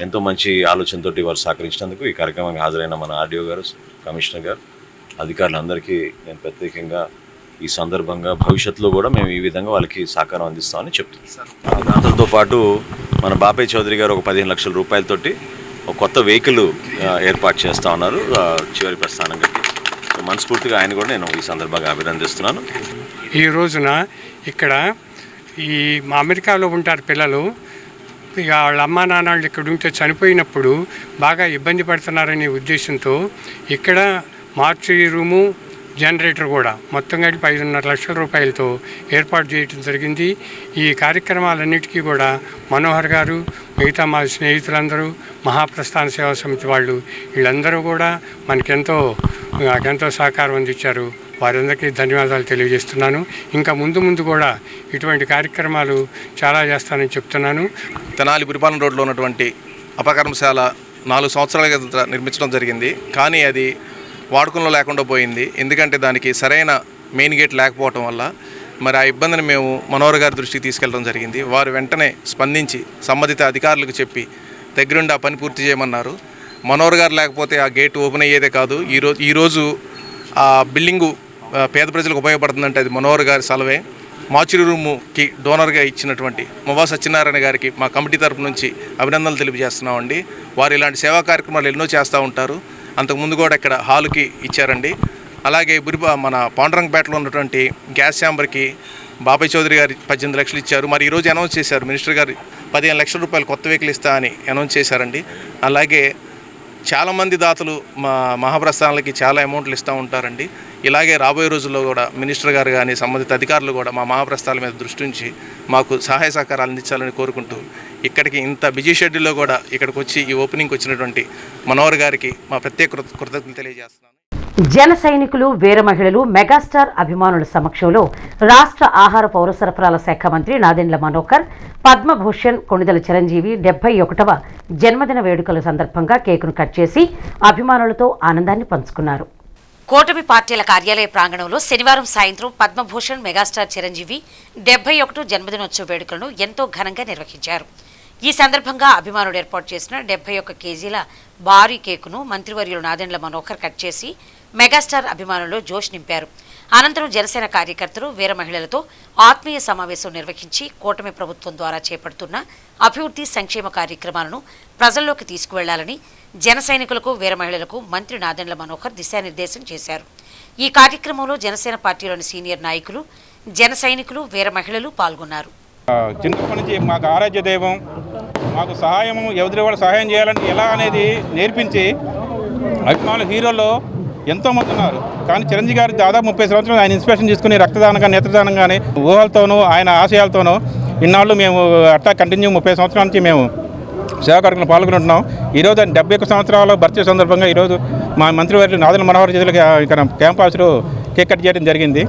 ఎంతో మంచి ఆలోచనతోటి వారు సహకరించినందుకు ఈ కార్యక్రమానికి హాజరైన మన ఆర్డీఓ గారు, కమిషనర్ గారు, అధికారులందరికీ నేను ప్రత్యేకంగా ఈ సందర్భంగా భవిష్యత్తులో కూడా మేము ఈ విధంగా వాళ్ళకి సహకారం అందిస్తామని చెప్తున్నాం. దాంతో పాటు మన బాపయ్య చౌదరి గారు ఒక 15 లక్షల రూపాయలతోటి ఒక కొత్త వెహికల్ ఏర్పాటు చేస్తూ ఉన్నారు చివరి ప్రస్థానంగా. మనస్ఫూర్తిగా ఆయన కూడా నేను ఈ సందర్భంగా అభినందిస్తున్నాను. ఈ రోజున ఇక్కడ ఈ మా అమెరికాలో ఉంటారు పిల్లలు, ఇక వాళ్ళ అమ్మా నాన్నలు ఇక్కడ ఉంటే చనిపోయినప్పుడు బాగా ఇబ్బంది పడుతున్నారనే ఉద్దేశంతో ఇక్కడ మార్చురీ రూము, జనరేటర్ కూడా మొత్తం కలిపి 5.5 లక్షల రూపాయలతో ఏర్పాటు చేయడం జరిగింది. ఈ కార్యక్రమాలన్నిటికీ కూడా మనోహర్ గారు, మిగతా మా స్నేహితులందరూ, మహాప్రస్థాన సేవా సమితి వాళ్ళు, వీళ్ళందరూ కూడా నాకెంతో సహకారం అందించారు. వారందరికీ ధన్యవాదాలు తెలియజేస్తున్నాను. ఇంకా ముందు కూడా ఇటువంటి కార్యక్రమాలు చాలా చేస్తానని చెప్తున్నాను. తెనాలి పురిపాలెం రోడ్లో ఉన్నటువంటి అపకర్మశాల 4 సంవత్సరాల క్రితం నిర్మించడం జరిగింది. కానీ అది వాడుకలో లేకుండా పోయింది. ఎందుకంటే దానికి సరైన మెయిన్ గేట్ లేకపోవటం వల్ల మరి ఆ ఇబ్బందిని మేము మనోహర్ గారి దృష్టికి తీసుకెళ్ళడం జరిగింది. వారు వెంటనే స్పందించి సంబంధిత అధికారులకు చెప్పి దగ్గరుండి ఆ పని పూర్తి చేయమన్నారు. మనోహర్ గారు లేకపోతే ఆ గేట్ ఓపెన్ అయ్యేదే కాదు. ఈరోజు ఆ బిల్డింగు పేద ప్రజలకు ఉపయోగపడుతుందంటే అది మనోహర్ గారి సలవే. మార్చురీ రూముకి డోనర్గా ఇచ్చినటువంటి మువ్వా సత్యనారాయణ గారికి మా కమిటీ తరపు నుంచి అభినందనలు తెలియజేస్తున్నామండి. వారు ఇలాంటి సేవా కార్యక్రమాలు ఎన్నో చేస్తూ ఉంటారు. అంతకుముందు కూడా ఇక్కడ హాలుకి ఇచ్చారండి. అలాగే మన పాండురంగపేటలో ఉన్నటువంటి గ్యాస్ ఛాంబర్కి బాపయ్య చౌదరి గారు 18 లక్షలు ఇచ్చారు. మరి ఈరోజు అనౌన్స్ చేశారు, మినిస్టర్ గారు 15 లక్షల రూపాయలు కొత్త వెహికల్ ఇస్తా అని అనౌన్స్ చేశారండి. అలాగే చాలామంది దాతలు మా మహాప్రస్థానాలకి చాలా అమౌంట్లు ఇస్తూ ఉంటారండి. ఇలాగే రాబోయే రోజుల్లో కూడా మినిస్టర్ గారు కానీ సంబంధిత అధికారులు కూడా మా మహాప్రస్థానాల మీద దృష్టి ఉంచి మాకు సహాయ సహకారాలు అందించాలని కోరుకుంటూ ఇక్కడికి ఇంత బిజీ షెడ్యూల్లో కూడా ఇక్కడికి వచ్చి ఈ ఓపెనింగ్కి వచ్చినటువంటి మనోహర్ గారికి మా ప్రత్యేక కృతజ్ఞతలు తెలియజేస్తున్నాను. జన సైనికులు, వీర మహిళలు, మెగాస్టార్ అభిమానుల సమక్షంలో రాష్ట్ర ఆహార పౌర సరఫరాల శాఖ మంత్రి నాదెండ్ల మనోహర్ పద్మభూషణ్ కొణిదెల చిరంజీవి 71వ జన్మదిన వేడుకల సందర్భంగా కేకును కట్ చేసి అభిమానులతో ఆనందాన్ని పంచుకున్నారు. కూటమి పార్టీల కార్యాలయ ప్రాంగణంలో శనివారం సాయంత్రం పద్మభూషణ్ మెగాస్టార్ చిరంజీవి 71 జన్మదినోత్సవ వేడుకలను ఎంతో ఘనంగా నిర్వహించారు. ఈ సందర్భంగా అభిమానులు ఏర్పాటు చేసిన 71 కేజీల భారీ కేకును మంత్రివర్యులు నాదెండ్ల మనోహర్ కట్ చేసి మెగాస్టార్ అభిమానుల్లో జోష్ నింపారు. అనంతరం జనసేన కార్యకర్తలు, వీర మహిళలతో ఆత్మీయ సమావేశం నిర్వహించి కూటమి ప్రభుత్వం ద్వారా చేపడుతున్న అభివృద్ధి సంక్షేమ కార్యక్రమాలను ప్రజల్లోకి తీసుకువెళ్లాలని జన సైనికులకు, వీర మహిళలకు మంత్రి నాదెండ్ల మనోహర్ దిశానిర్దేశం చేశారు. ఈ కార్యక్రమంలో జనసేన పార్టీలోని సీనియర్ నాయకులు, జన సైనికులు, వీర మహిళలు పాల్గొన్నారు. చిన్నప్పటి నుంచి మాకు ఆరాధ్య దైవం, మాకు సహాయము, ఎదురు వాళ్ళు సహాయం చేయాలని ఎలా అనేది నేర్పించి అభిమానులు హీరోల్లో ఎంతోమంది ఉన్నారు. కానీ చిరంజీవి గారు దాదాపు 30 సంవత్సరాలు ఆయన ఇన్స్పిరేషన్ తీసుకుని రక్తదానం కానీ, నేత్రదానం కానీ ఊహలతోనూ ఆయన ఆశయాలతోనూ ఇన్నాళ్ళు మేము అట్టా కంటిన్యూ 30 సంవత్సరాల నుంచి మేము సేవా కార్యక్రమంలో పాల్గొంటున్నాం. ఈరోజు 71 సంవత్సరాల బర్త్డే సందర్భంగా ఈరోజు మా మంత్రివర్యులు నాదెండ్ల మనోహర్ చేతులకి ఇక్కడ క్యాంప్ హౌస్లో కేక్ కట్ చేయడం జరిగింది.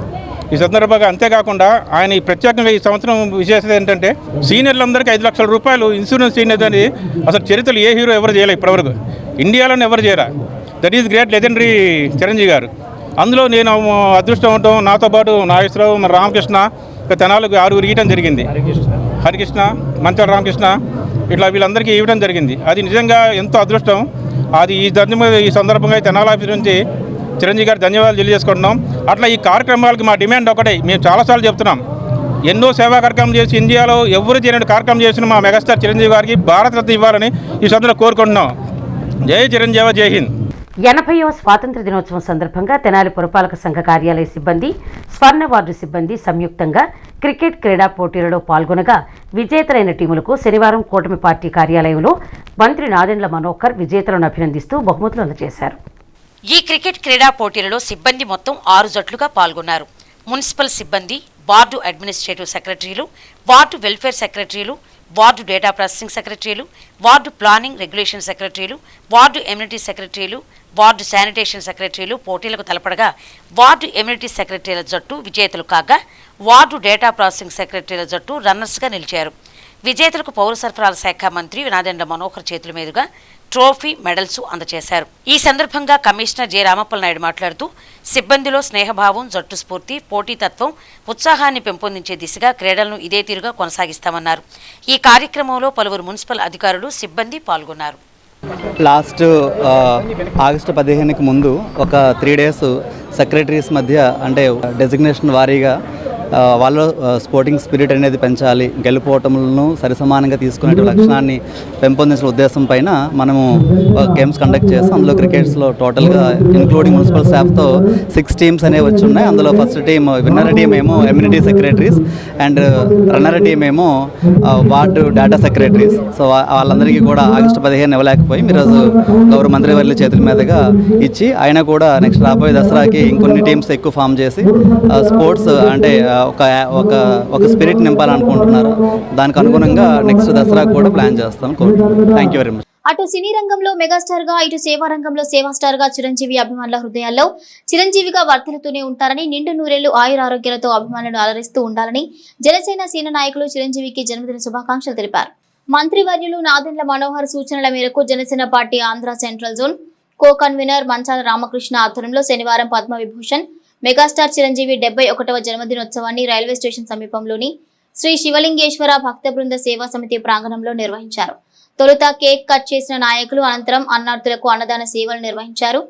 ఈ సందర్భంగా అంతేకాకుండా ఆయన ఈ ప్రత్యేకంగా ఈ సంవత్సరం విశేషత ఏంటంటే సీనియర్లందరికీ 5 లక్షల రూపాయలు ఇన్సూరెన్స్ సీనియర్ అని అసలు చరిత్రలు ఏ హీరో ఎవరు చేయలేదు ఇప్పటివరకు, ఇండియాలోనే ఎవరు చేయరా. That is great legendary Chiranjeevi గారు. అందులో నేను అదృష్టం ఉండటం, నాతో పాటు నాగేశ్వరరావు, మన రామకృష్ణ, తెనాలకు 6 ఇవ్వడం జరిగింది. హరికృష్ణ, మంచల రామకృష్ణ, ఇట్లా వీళ్ళందరికీ ఇవ్వడం జరిగింది. అది నిజంగా ఎంతో అదృష్టం. అది ఈ సందర్భంగా తెనాలి ఆఫీస్ నుంచి చిరంజీవి గారు ధన్యవాదాలు తెలియజేసుకుంటున్నాం. అట్లా ఈ కార్యక్రమాలకి మా డిమాండ్ ఒకటే, మేము చాలాసార్లు చెప్తున్నాం, ఎన్నో సేవా కార్యక్రమం చేసి ఇండియాలో ఎవరు చేయని కార్యక్రమం చేసిన మా మెగాస్టార్ చిరంజీవి గారికి భారతరత్న ఇవ్వాలని ఈ సందర్భంగా కోరుకుంటున్నాం. జై చిరంజీవి, జై హింద్. 80వ స్వాతంత్ర దినోత్సవం సందర్భంగా తెనాలి పురపాలక సంఘ కార్యాలయ సిబ్బంది, స్వర్ణ వార్డు సిబ్బంది సంయుక్తంగా క్రికెట్ క్రీడా పోటీలలో పాల్గొనగా విజేతలైన టీములకు శనివారం కూటమి పార్టీ కార్యాలయంలో మంత్రి నాదెండ్ల మనోహర్ విజేతలను అభినందిస్తూ బహుమతులు అందజేశారు. ఈ క్రికెట్ క్రీడా పోటీలలో సిబ్బంది మొత్తం 6 జట్లుగా పాల్గొన్నారు. మున్సిపల్ సిబ్బంది, వార్డు అడ్మినిస్ట్రేటివ్ సెక్రటరీలు, వార్డు వెల్ఫేర్ సెక్రటరీలు, వార్డు డేటా ప్రాసెసింగ్ సెక్రటరీలు, వార్డు ప్లానింగ్ రెగ్యులేషన్ సెక్రటరీలు, వార్డు ఎమ్యూనిటీ సెక్రటరీలు, వార్డు శానిటేషన్ సెక్రటరీలు పోటీలకు తలపడగా వార్డు ఎమ్యూనిటీ సెక్రటరీల జట్టు విజేతలు కాగా వార్డు డేటా ప్రాసెసింగ్ సెక్రటరీల జట్టు రన్నర్స్గా నిలిచారు. విజేతలకు పౌర సరఫరాల శాఖ మంత్రి నాదెండ్ల మనోహర్ చేతుల మీదుగా ట్రోఫీ, మెడల్స్ అందజేశారు. ఈ సందర్భంగా కమిషనర్ జె రామప్పల్ నాయుడు మాట్లాడుతూ సిబ్బందిలో స్నేహభావం, జట్టు స్ఫూర్తి, పోటీతత్వం, ఉత్సాహాన్ని పెంపొందించే దిశగా క్రీడలను ఇదే తీరుగా కొనసాగిస్తామన్నారు. ఈ కార్యక్రమంలో పలువురు మున్సిపల్ అధికారులు, సిబ్బంది పాల్గొన్నారు. లాస్ట్ ఆగస్టు 15కి ముందు ఒక 3 days సెక్రటరీస్ మధ్య అంటే డెసిగ్నేషన్ వారీగా వాళ్ళు స్పోర్టింగ్ స్పిరిట్ అనేది పెంచాలి, గెలుపోవటములను సరిసమానంగా తీసుకునే లక్షణాన్ని పెంపొందించిన ఉద్దేశం పైన మనము గేమ్స్ కండక్ట్ చేస్తాం. అందులో క్రికెట్స్లో టోటల్గా ఇంక్లూడింగ్ మున్సిపల్ స్టాఫ్తో 6 teams అనేవి వచ్చి ఉన్నాయి. అందులో ఫస్ట్ టీం విన్నర్ టీం ఏమో ఎమ్యూనిటీ సెక్రటరీస్ అండ్ రన్నర్ టీం ఏమో వార్డు డేటా సెక్రటరీస్. సో వాళ్ళందరికీ కూడా ఆగస్టు 15 ఇవ్వలేకపోయి ఈరోజు గౌరవ మంత్రివర్యుల చేతుల మీదుగా ఇచ్చి ఆయన కూడా నెక్స్ట్ రాబోయే దసరాకి ఇంకొన్ని టీమ్స్ ఎక్కువ ఫామ్ చేసి స్పోర్ట్స్ అంటే ఒక స్పిరిట్ నింపాలనుకుంటున్నారు. దానికి అనుగుణంగా నెక్స్ట్ దసరా కూడా ప్లాన్ చేస్తాం. Thank you very much. అటు సినీ రంగంలో మెగాస్టార్ గా, ఇటు సేవా రంగంలో సేవా స్టార్ గా చిరంజీవి అభిమానుల హృదయాల్లో చిరంజీవిగా వర్ధిల్లుతూనే ఉంటారని, నిండు నూరేళ్లు ఆయురారోగ్యాలతో అభిమానులను అలరిస్తూ ఉండాలని జనసేన సీనియర్ నాయకులు చిరంజీవికి జన్మదిన శుభాకాంక్షలు తెలిపారు. మంత్రివర్యులు నాదెండ్ల మనోహర్ సూచనల మేరకు Janasena party Andhra central zone co convenor Manchala Ramakrishna ఆధ్వర్యంలో శనివారం పద్మవిభూషణ్ మెగాస్టార్ చిరంజీవి 71వ జన్మదినోత్సవాన్ని రైల్వే స్టేషన్ సమీపంలోని శ్రీ శివలింగేశ్వర భక్త బృంద సేవా సమితి ప్రాంగణంలో నిర్వహించారు. తొలుత కేక్ కట్ చేసిన నాయకులు అనంతరం అన్నార్థులకు అన్నదాన సేవలు నిర్వహించారు.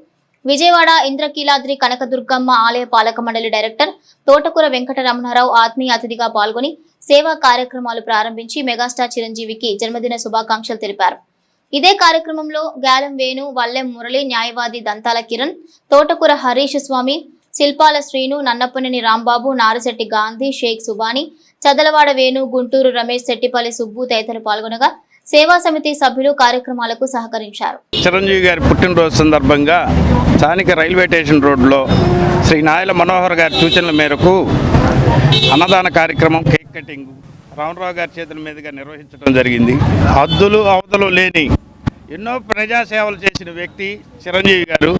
విజయవాడ ఇంద్రకీలాద్రి కనకదుర్గమ్మ ఆలయ పాలక మండలి డైరెక్టర్ తోటకూర వెంకట రమణారావు ఆత్మీయ అతిథిగా పాల్గొని సేవా కార్యక్రమాలు ప్రారంభించి మెగాస్టార్ చిరంజీవికి జన్మదిన శుభాకాంక్షలు తెలిపారు. ఇదే కార్యక్రమంలో గాలం వేణు, వల్లెం మురళి, న్యాయవాది దంతాల కిరణ్, తోటకూర హరీష్ స్వామి, శిల్పాల శ్రీను, నన్నపనేని రాంబాబు, నారుశెట్టి గాంధీ, షేక్ సుబాని, చదలవాడ వేణు, గుంటూరు రమేష్, శెట్టిపల్లి సుబ్బు తదితరులు పాల్గొనగా సేవా సమితి సభ్యులు కార్యక్రమాలకు సహకరించారు. చిరంజీవి గారి పుట్టినరోజు సందర్భంగా స్థానిక రైల్వే స్టేషన్ రోడ్లో శ్రీ నాయల మనోహర్ గారి సూచనల మేరకు అన్నదాన కార్యక్రమం, కేక్ కటింగ్ రామరావు గారి చేతుల మీదుగా నిర్వహించడం జరిగింది. హద్దులు అవధులు లేని ఎన్నో ప్రజాసేవలు చేసిన వ్యక్తి చిరంజీవి గారు.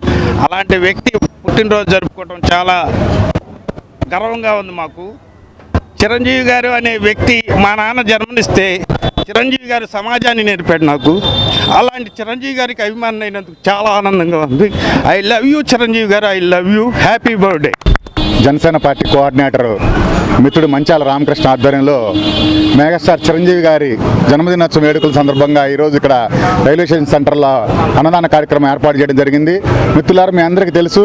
అలాంటి వ్యక్తి పుట్టినరోజు జరుపుకోవడం చాలా గర్వంగా ఉంది మాకు. చిరంజీవి గారు అనే వ్యక్తి మా నాన్న జన్మనిస్తే చిరంజీవి గారు సమాజాన్ని నేర్పాడు నాకు. అలాంటి చిరంజీవి గారికి అభిమానం అయినందుకు చాలా ఆనందంగా ఉంది. ఐ లవ్ యూ చిరంజీవి గారు, I love you, happy birthday. Janasena party coordinator మిత్రుడు మంచాల రామకృష్ణ ఆధ్వర్యంలో మెగాస్టార్ చిరంజీవి గారి జన్మదినోత్సవ వేడుకల సందర్భంగా ఈరోజు ఇక్కడ రైల్వే స్టేషన్ సెంటర్లో అన్నదాన కార్యక్రమం ఏర్పాటు చేయడం జరిగింది. మిత్రులారా, మీ అందరికీ తెలుసు,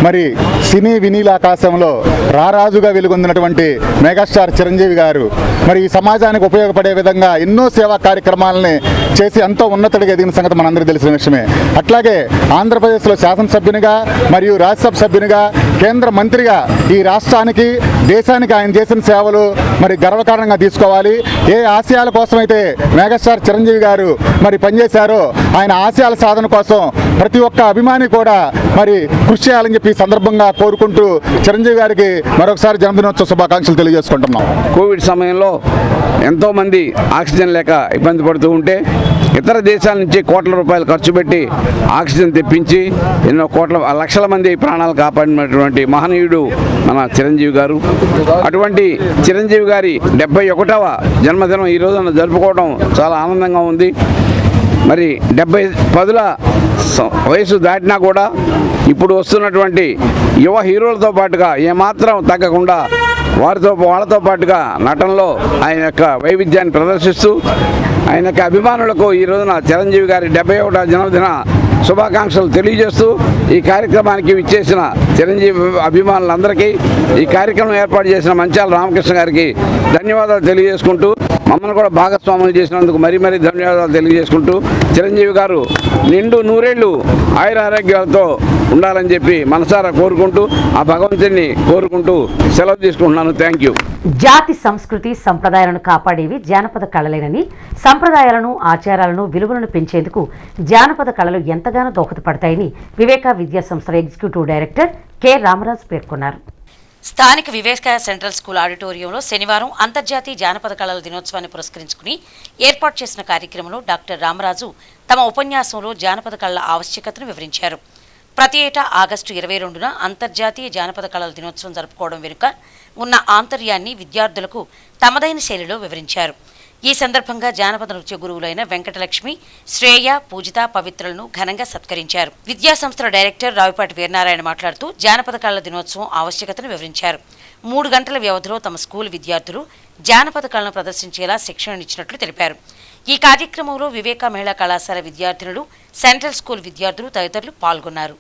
మరి సినీ వినీల ఆకాశంలో రారాజుగా వెలుగొందినటువంటి మెగాస్టార్ చిరంజీవి గారు మరి ఈ సమాజానికి ఉపయోగపడే విధంగా ఎన్నో సేవా కార్యక్రమాలని చేసి ఎంతో ఉన్నతుడిగా ఎదిగిన సంగతి మనందరికీ తెలిసిన విషయమే. అట్లాగే ఆంధ్రప్రదేశ్లో శాసనసభ్యునిగా మరియు రాజ్యసభ సభ్యునిగా, కేంద్ర మంత్రిగా ఈ రాష్ట్రానికి, దేశానికి ఆయన చేసిన సేవలు మరి గర్వకారణంగా తీసుకోవాలి. ఏ ఆశయాల కోసమైతే మెగాస్టార్ చిరంజీవి గారు మరి పనిచేశారో ఆయన ఆశయాల సాధన కోసం ప్రతి ఒక్క అభిమాని కూడా మరి కృషి చేయాలని చెప్పి ఈ సందర్భంగా కోరుకుంటూ చిరంజీవి గారికి మరొకసారి జన్మదినోత్సవ శుభాకాంక్షలు తెలియజేసుకుంటున్నాం. కోవిడ్ సమయంలో ఎంతోమంది ఆక్సిజన్ లేక ఇబ్బంది పడుతూ ఉంటే ఇతర దేశాల నుంచి కోట్ల రూపాయలు ఖర్చు పెట్టి ఆక్సిజన్ తెప్పించి ఎన్నో లక్షల మంది ప్రాణాలు కాపాడినటువంటి మహనీయుడు మన చిరంజీవి గారు. అటువంటి చిరంజీవి గారి 71వ జన్మదినం ఈ రోజున జరుపుకోవడం చాలా ఆనందంగా ఉంది. మరి 70 వయసు దాటినా కూడా ఇప్పుడు వస్తున్నటువంటి యువ హీరోలతో పాటుగా ఏమాత్రం తగ్గకుండా వాళ్ళతో పాటుగా నటనలో ఆయన యొక్క వైవిధ్యాన్ని ప్రదర్శిస్తూ ఆయన యొక్క అభిమానులకు ఈ రోజున చిరంజీవి గారి 71వ జన్మదిన శుభాకాంక్షలు తెలియజేస్తూ ఈ కార్యక్రమానికి విచ్చేసిన చిరంజీవి అభిమానులందరికీ, ఈ కార్యక్రమం ఏర్పాటు చేసిన మంచాల రామకృష్ణ గారికి ధన్యవాదాలు తెలియజేసుకుంటూ, మమ్మల్ని కూడా భాగస్వాములు చేసినందుకు మరీ ధన్యవాదాలు తెలియజేసుకుంటూ, చిరంజీవి గారు నిండు నూరేళ్లు ఆయురారోగ్యాలతో ఉండాలని చెప్పి మనసారా కోరుకుంటూ, ఆ భగవంతుని కోరుకుంటూ సెలవు తీసుకుంటున్నాను. Thank you. జాతి సంస్కృతి సంప్రదాయాలను కాపాడేవి జానపద కళలేనని, సంప్రదాయాలను, ఆచారాలను, విలువలను పెంచేందుకు జానపద కళలు ఎంతగానో దోహదపడతాయని వివేక విద్యా సంస్థల ఎగ్జిక్యూటివ్ డైరెక్టర్ కె రామరాజు పేర్కొన్నారు. స్థానిక వివేక సెంట్రల్ స్కూల్ ఆడిటోరియంలో శనివారం అంతర్జాతీయ జానపద కళల దినోత్సవాన్ని పురస్కరించుకుని ఏర్పాటు చేసిన కార్యక్రమంలో డాక్టర్ రామరాజు తమ ఉపన్యాసంలో జానపద కళల ఆవశ్యకతను వివరించారు. ప్రతి ఏటా ఆగస్టు 22న అంతర్జాతీయ జానపద కళల దినోత్సవం జరుపుకోవడం వెనుక ఉన్న ఆంతర్యాన్ని విద్యార్థులకు తమదైన శైలిలో వివరించారు. ఈ సందర్భంగా జానపద నృత్య గురువులైన వెంకటలక్ష్మి, శ్రేయ, పూజిత, పవిత్రలను ఘనంగా సత్కరించారు. విద్యా సంస్థల డైరెక్టర్ రావిపాటి వీరనారాయణ మాట్లాడుతూ జానపద కళల దినోత్సవం ఆవశ్యకతను వివరించారు. 3 గంటల వ్యవధిలో తమ స్కూల్ విద్యార్థులు జానపద కళను ప్రదర్శించేలా శిక్షణనిచ్చినట్లు తెలిపారు. ఈ కార్యక్రమంలో వివేక మహిళా కళాశాల విద్యార్థినులు, సెంట్రల్ స్కూల్ విద్యార్థులు తదితరులు పాల్గొన్నారు.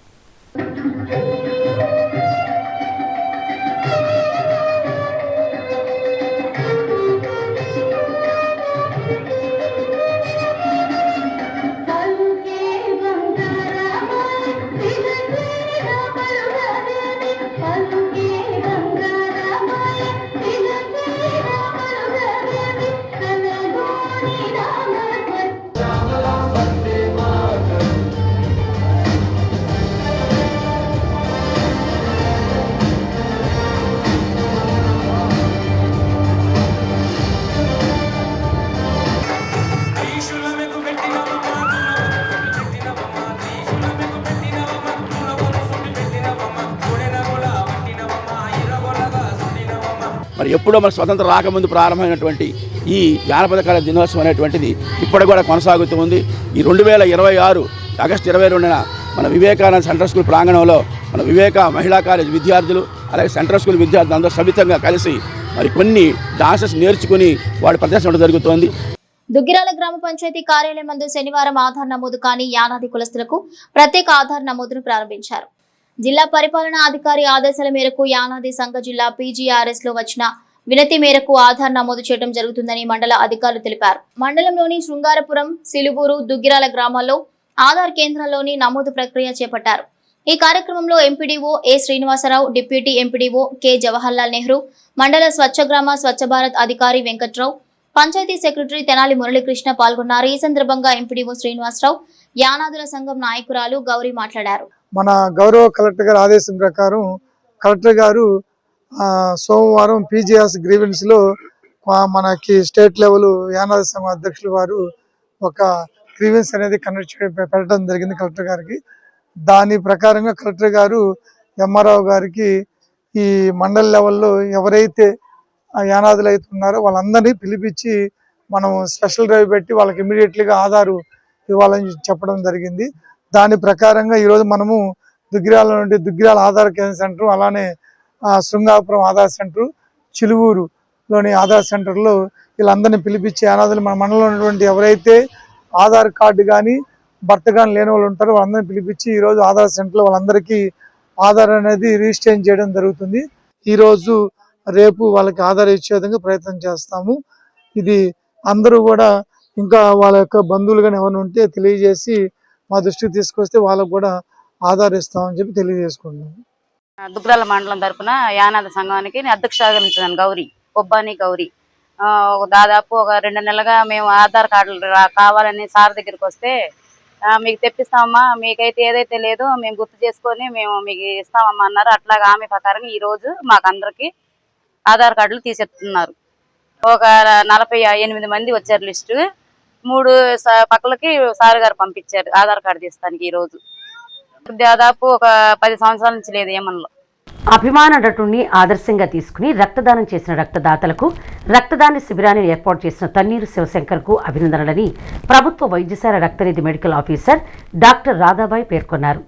మరి ఎప్పుడో మన స్వతంత్రం రాకముందు ప్రారంభమైనటువంటి ఈ జానపద కళ దినోత్సవం అనేటువంటిది ఇప్పటికి కూడా కొనసాగుతూ ఉంది. ఈ 2026 ఆగస్టు 22న మన వివేకానంద సెంట్రల్ స్కూల్ ప్రాంగణంలో మన వివేక మహిళా కాలేజ్ విద్యార్థులు అలాగే సెంట్రల్ స్కూల్ విద్యార్థులు అందరూ సమితంగా కలిసి మరి కొన్ని డాన్సెస్ నేర్చుకుని వాడు ప్రదర్శన జరుగుతోంది. దుగ్గిరాల గ్రామ పంచాయతీ కార్యాలయం నందు శనివారం ఆధార్ నమోదు కాని యానాది కులస్తులకు ప్రత్యేక ఆధార్ నమోదును ప్రారంభించారు. జిల్లా పరిపాలనా అధికారి ఆదేశాల మేరకు యానాది సంఘ జిల్లా PGRS లో వచ్చిన వినతి మేరకు ఆధార్ నమోదు చేయడం జరుగుతుందని మండల అధికారులు తెలిపారు. మండలంలోని శృంగారపురం, సిలుగూరు, దుగ్గిరాల గ్రామాల్లో ఆధార్ కేంద్రాల్లోని నమోదు ప్రక్రియ చేపట్టారు. ఈ కార్యక్రమంలో MPDO A Srinivasarao, deputy MPDO K Jawaharlal Nehru, మండల స్వచ్ఛ గ్రామ స్వచ్ఛ భారత్ అధికారి వెంకట్రావు, పంచాయతీ సెక్రటరీ తెనాలి మురళీకృష్ణ పాల్గొన్నారు. ఈ సందర్భంగా ఎంపీడీఓ శ్రీనివాసరావు, యానాదుల సంఘం నాయకురాలు గౌరీ మాట్లాడారు. మన గౌరవ కలెక్టర్ గారి ఆదేశం ప్రకారం కలెక్టర్ గారు సోమవారం PGRS గ్రీవెన్స్లో మనకి స్టేట్ లెవెల్ యానాది సంఘం అధ్యక్షులు వారు ఒక గ్రీవెన్స్ అనేది కండక్ట్ పెట్టడం జరిగింది కలెక్టర్ గారికి. దాని ప్రకారంగా కలెక్టర్ గారు ఎంఆర్ఓ గారికి ఈ మండల లెవెల్లో ఎవరైతే యానాదులు అయితే ఉన్నారో వాళ్ళందరినీ పిలిపించి మనం స్పెషల్ డ్రైవ్ పెట్టి వాళ్ళకి ఇమీడియట్లీగా ఆధారు ఇవ్వాలని చెప్పడం జరిగింది. దాని ప్రకారంగా ఈరోజు మనము దుగ్గిరాల నుండి దుగ్గిరాల ఆధార్ కేంద్ర సెంటర్, అలానే శృంగాపురం ఆధార్ సెంటర్, చిలువూరులోని ఆధార్ సెంటర్లో వీళ్ళందరినీ పిలిపించి అనాథలు మన మండలంలో ఉన్నటువంటి ఎవరైతే ఆధార్ కార్డు కానీ భర్త కానీ లేని వాళ్ళు ఉంటారో వాళ్ళందరినీ పిలిపించి ఈరోజు ఆధార్ సెంటర్లో వాళ్ళందరికీ ఆధార్ అనేది రిజిస్టర్ చేయడం జరుగుతుంది. ఈరోజు రేపు వాళ్ళకి ఆధార్ ఇచ్చే విధంగా ప్రయత్నం చేస్తాము. ఇది అందరూ కూడా ఇంకా వాళ్ళ యొక్క బంధువులు కానీ ఎవరైనా ఉంటే తెలియజేసి మా దృష్టికి తీసుకొస్తే వాళ్ళకు కూడా ఆధార్ ఇస్తామని చెప్పి తెలియజేసుకుంటున్నాం. దుగ్గిరాల మండలం తరఫున యానాద సంఘానికి అధ్యక్షురాలు ఉంటున్నాను గౌరీ, కొబ్బాని గౌరీ. దాదాపు ఒక 2 నెలలుగా మేము ఆధార్ కార్డులు కావాలని సార్ దగ్గరికి వస్తే మీకు తెప్పిస్తామమ్మా, మీకైతే ఏదైతే లేదో మేము గుర్తు చేసుకొని మేము మీకు ఇస్తామమ్మా అన్నారు. అట్లాగా ఆమె ప్రకారం ఈరోజు మాకందరికి ఆధార్ కార్డులు తీసేస్తున్నారు. ఒక 48 మంది వచ్చారు లిస్టు. 3 పక్కలకి సార్ గారు పంపించారు ఆధార్ కార్డు తీస్తానికి. ఈరోజు దాదాపు ఒక 10 సంవత్సరాల నుంచి లేదు ఏమన్నా. అభిమాన నటుడిని ఆదర్శంగా తీసుకుని రక్తదానం చేసిన రక్తదాతలకు రక్తదాన శిబిరాన్ని ఏర్పాటు చేసిన తన్నీరు శివశంకర్కు అభినందనలని ప్రభుత్వ వైద్యశాల రక్తనిధి మెడికల్ ఆఫీసర్ డాక్టర్ రాధాబాయి పేర్కొన్నారు.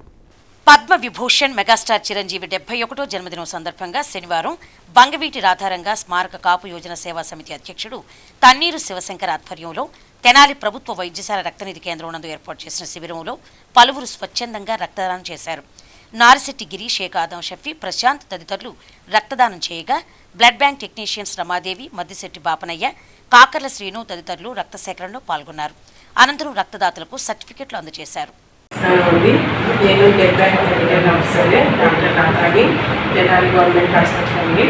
పద్మ విభూషణ్ మెగాస్టార్ చిరంజీవి 71వ జన్మదినం సందర్భంగా శనివారం బంగవీటి రాధారంగ స్మారక కాపు యోజన సేవా సమితి అధ్యక్షుడు తన్నీరు శివశంకర్ ఆధ్వర్యంలో తెనాలి ప్రభుత్వ వైద్యశాల రక్తనిధి కేంద్రం నందు ఏర్పాటు చేసిన శిబిరంలో పలువురు స్వచ్ఛందంగా రక్తదానం చేశారు. నారిశెట్టి గిరి, షేక్ ఆదం షఫీ, ప్రశాంత్ తదితరులు రక్తదానం చేయగా blood bank technicians Ramadevi, Maddisetti Bapanayya, Kakarla Srinu తదితరులు రక్త సేకరణలో పాల్గొన్నారు. అనంతరం రక్తదాతలకు సర్టిఫికెట్లు అందజేశారు. నేను blood bank medical officer doctor Nathani, Tenali government hospital అండి.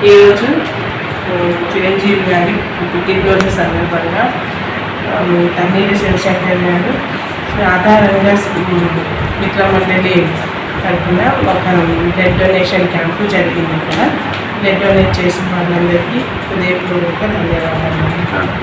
ఈరోజు చిరంజీవి గారి పుట్టినరోజు సందర్భంగా తన్నీరు శివశంకర్ గారు ఆధారంగా మిత్ర మండలి తరఫున ఒక బ్లడ్ డొనేషన్ క్యాంపు జరిగింది. ఇక్కడ బ్లడ్ డొనేట్ చేసిన వాళ్ళందరికీ హృదయపూర్వక ధన్యవాదాలు.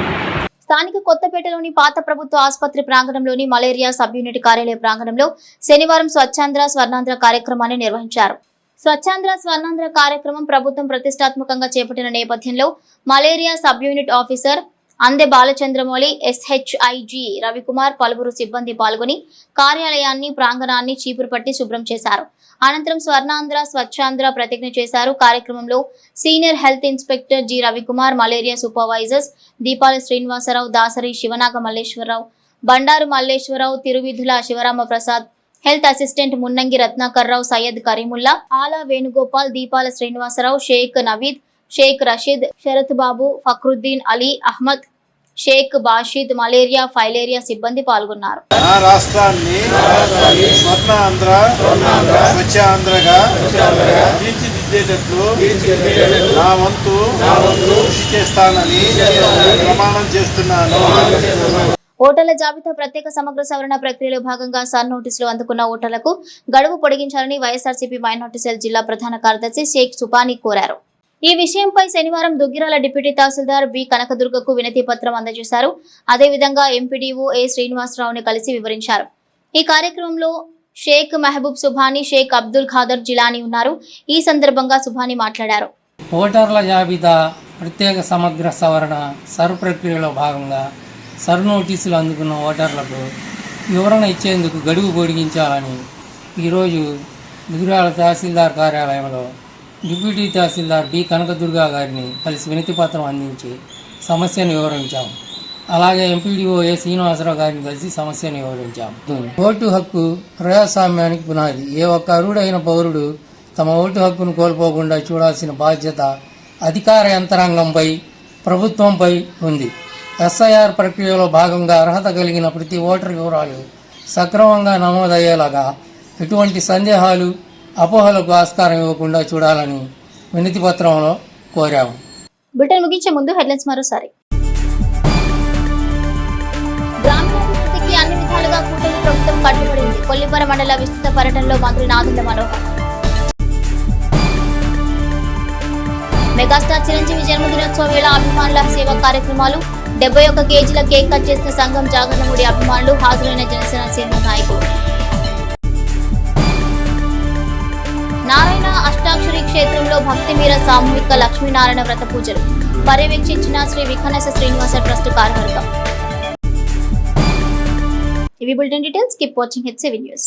స్థానిక కొత్తపేటలోని పాత ప్రభుత్వ ఆసుపత్రి ప్రాంగణంలోని మలేరియా సబ్ యూనిట్ కార్యాలయ ప్రాంగణంలో శనివారం స్వచ్ఛాంధ్ర స్వర్ణాంధ్ర కార్యక్రమాన్ని నిర్వహించారు. స్వచ్ఛాంధ్ర స్వర్ణాంధ్ర కార్యక్రమం ప్రభుత్వం ప్రతిష్టాత్మకంగా చేపట్టిన నేపథ్యంలో మలేరియా సబ్ యూనిట్ ఆఫీసర్ అందే బాలచంద్రమౌళి, SHIG రవికుమార్ పలువురు సిబ్బంది పాల్గొని కార్యాలయాన్ని ప్రాంగణాన్ని చీపురు పట్టి శుభ్రం చేశారు. అనంతరం స్వర్ణాంధ్ర స్వచ్ఛాంధ్ర ప్రతిజ్ఞ చేశారు. కార్యక్రమంలో senior health inspector G Ravikumar, malaria supervisors దీపాల శ్రీనివాసరావు, దాసరి శివనాగ మల్లేశ్వరరావు, బండారు మల్లేశ్వరరావు, తిరువిధుల శివరామ ప్రసాద్, హెల్త్ అసిస్టెంట్ మున్నంగి రత్నాకర్రావు, సయ్యద్ కరీముల్లా, ఆలా వేణుగోపాల్, దీపాల శ్రీనివాసరావు, షేక్ నవీద్, షేక్ రషీద్, శరత్ బాబు, ఫక్రుద్దీన్ అలీ అహ్మద్, షేక్ బాషీద్, మలేరియా ఫైలేరియా సిబ్బంది పాల్గొన్నారు. రాష్ట్రాన్ని స్వర్ణాంధ్ర స్వచ్ఛాంధ్రగా తీర్చిదిద్దేటట్లు నా వంతు కృషి చేస్తానని ప్రమాణం చేస్తున్నాను. ఓటర్ల జాబితా ప్రత్యేక సమగ్ర సవరణ ప్రక్రియలో భాగంగా సర్ నోటీసులు అందుకున్న ఓటర్లకు గడువు పొడిగించాలని వైఎస్ఆర్సీపీ మైనార్టీ సెల్ జిల్లా ప్రధాన కార్యదర్శి షేక్ సుపానీ కోరారు. ఈ విషయంపై శనివారం దుగ్గిరాల డిప్యూటీ తహసీల్దార్ బి కనకదుర్గకు వినతి పత్రం అందజేశారు. అదేవిధంగా ఎంపీడీఓ ఏ శ్రీనివాసరావుని కలిసి వివరించారు. ఈ కార్యక్రమంలో షేక్ మహబూబ్ సుభానీ, షేక్ అబ్దుల్ ఖాదర్ జిలానీ ఉన్నారు. ఈ సందర్భంగా సుభానీ మాట్లాడారు. ఓటర్ల జాబితా ప్రత్యేక సమగ్ర సవరణ సర్ ప్రక్రియలో భాగంగా సర్ నోటీసులు అందుకున్న ఓటర్లకు వివరణ ఇచ్చేందుకు గడువు పొడిగించాలని ఈరోజు దుగ్గిరాల తహసీల్దార్ కార్యాలయంలో డిప్యూటీ తహసీల్దార్ బి కనకదుర్గా గారిని కలిసి వినతి పత్రం అందించి సమస్యను వివరించాము. అలాగే ఎంపీడీఓ ఏ శ్రీనివాసరావు గారిని కలిసి సమస్యను వివరించాము. ఓటు హక్కు ప్రజాస్వామ్యానికి పునాది. ఏ ఒక్క అర్హుడైన పౌరుడు తమ ఓటు హక్కును కోల్పోకుండా చూడాల్సిన బాధ్యత అధికార యంత్రాంగంపై, ప్రభుత్వంపై ఉంది. SIR ప్రక్రియలో భాగంగా అర్హత కలిగిన ప్రతి ఓటర్ వివరాలు సక్రమంగా నమోదయ్యేలాగా ఎటువంటి సందేహాలు, అపోహలకు ఆస్కారం ఇవ్వకుండా చూడాలని వినతి పత్రంలో కోరాము. బులెటిన్ ముగించే ముందు హెడ్లైన్స్ మరోసారి. గ్రామీణాభివృద్ధికి అన్ని విధాలుగా కూటమి ప్రభుత్వం కట్టుబడింది. కొల్లిపర మండల విస్తృత పర్యటనలో మంత్రి నాదెండ్ల మనోహర్. మెగాస్టార్ చిరంజీవి జన్మదినోత్సవ వేళ అభిమానుల సేవా కార్యక్రమాలు. 71 కేజీల కేక్ కట్ చేసిన సంఘం జాగర్లమూడి అభిమానులు. హాజరైన జనసేన సీనియర్ నాయకులు. నారాయణ అష్టాక్షరి క్షేత్రంలో భక్తి మీర సామూహిక లక్ష్మీనారాయణ వ్రత పూజలు పర్యవేక్షించిన శ్రీ విఖనస శ్రీనివాస ట్రస్ట్ కార్యవర్గం. ఇవి bulletin details. Keep watching HCV news.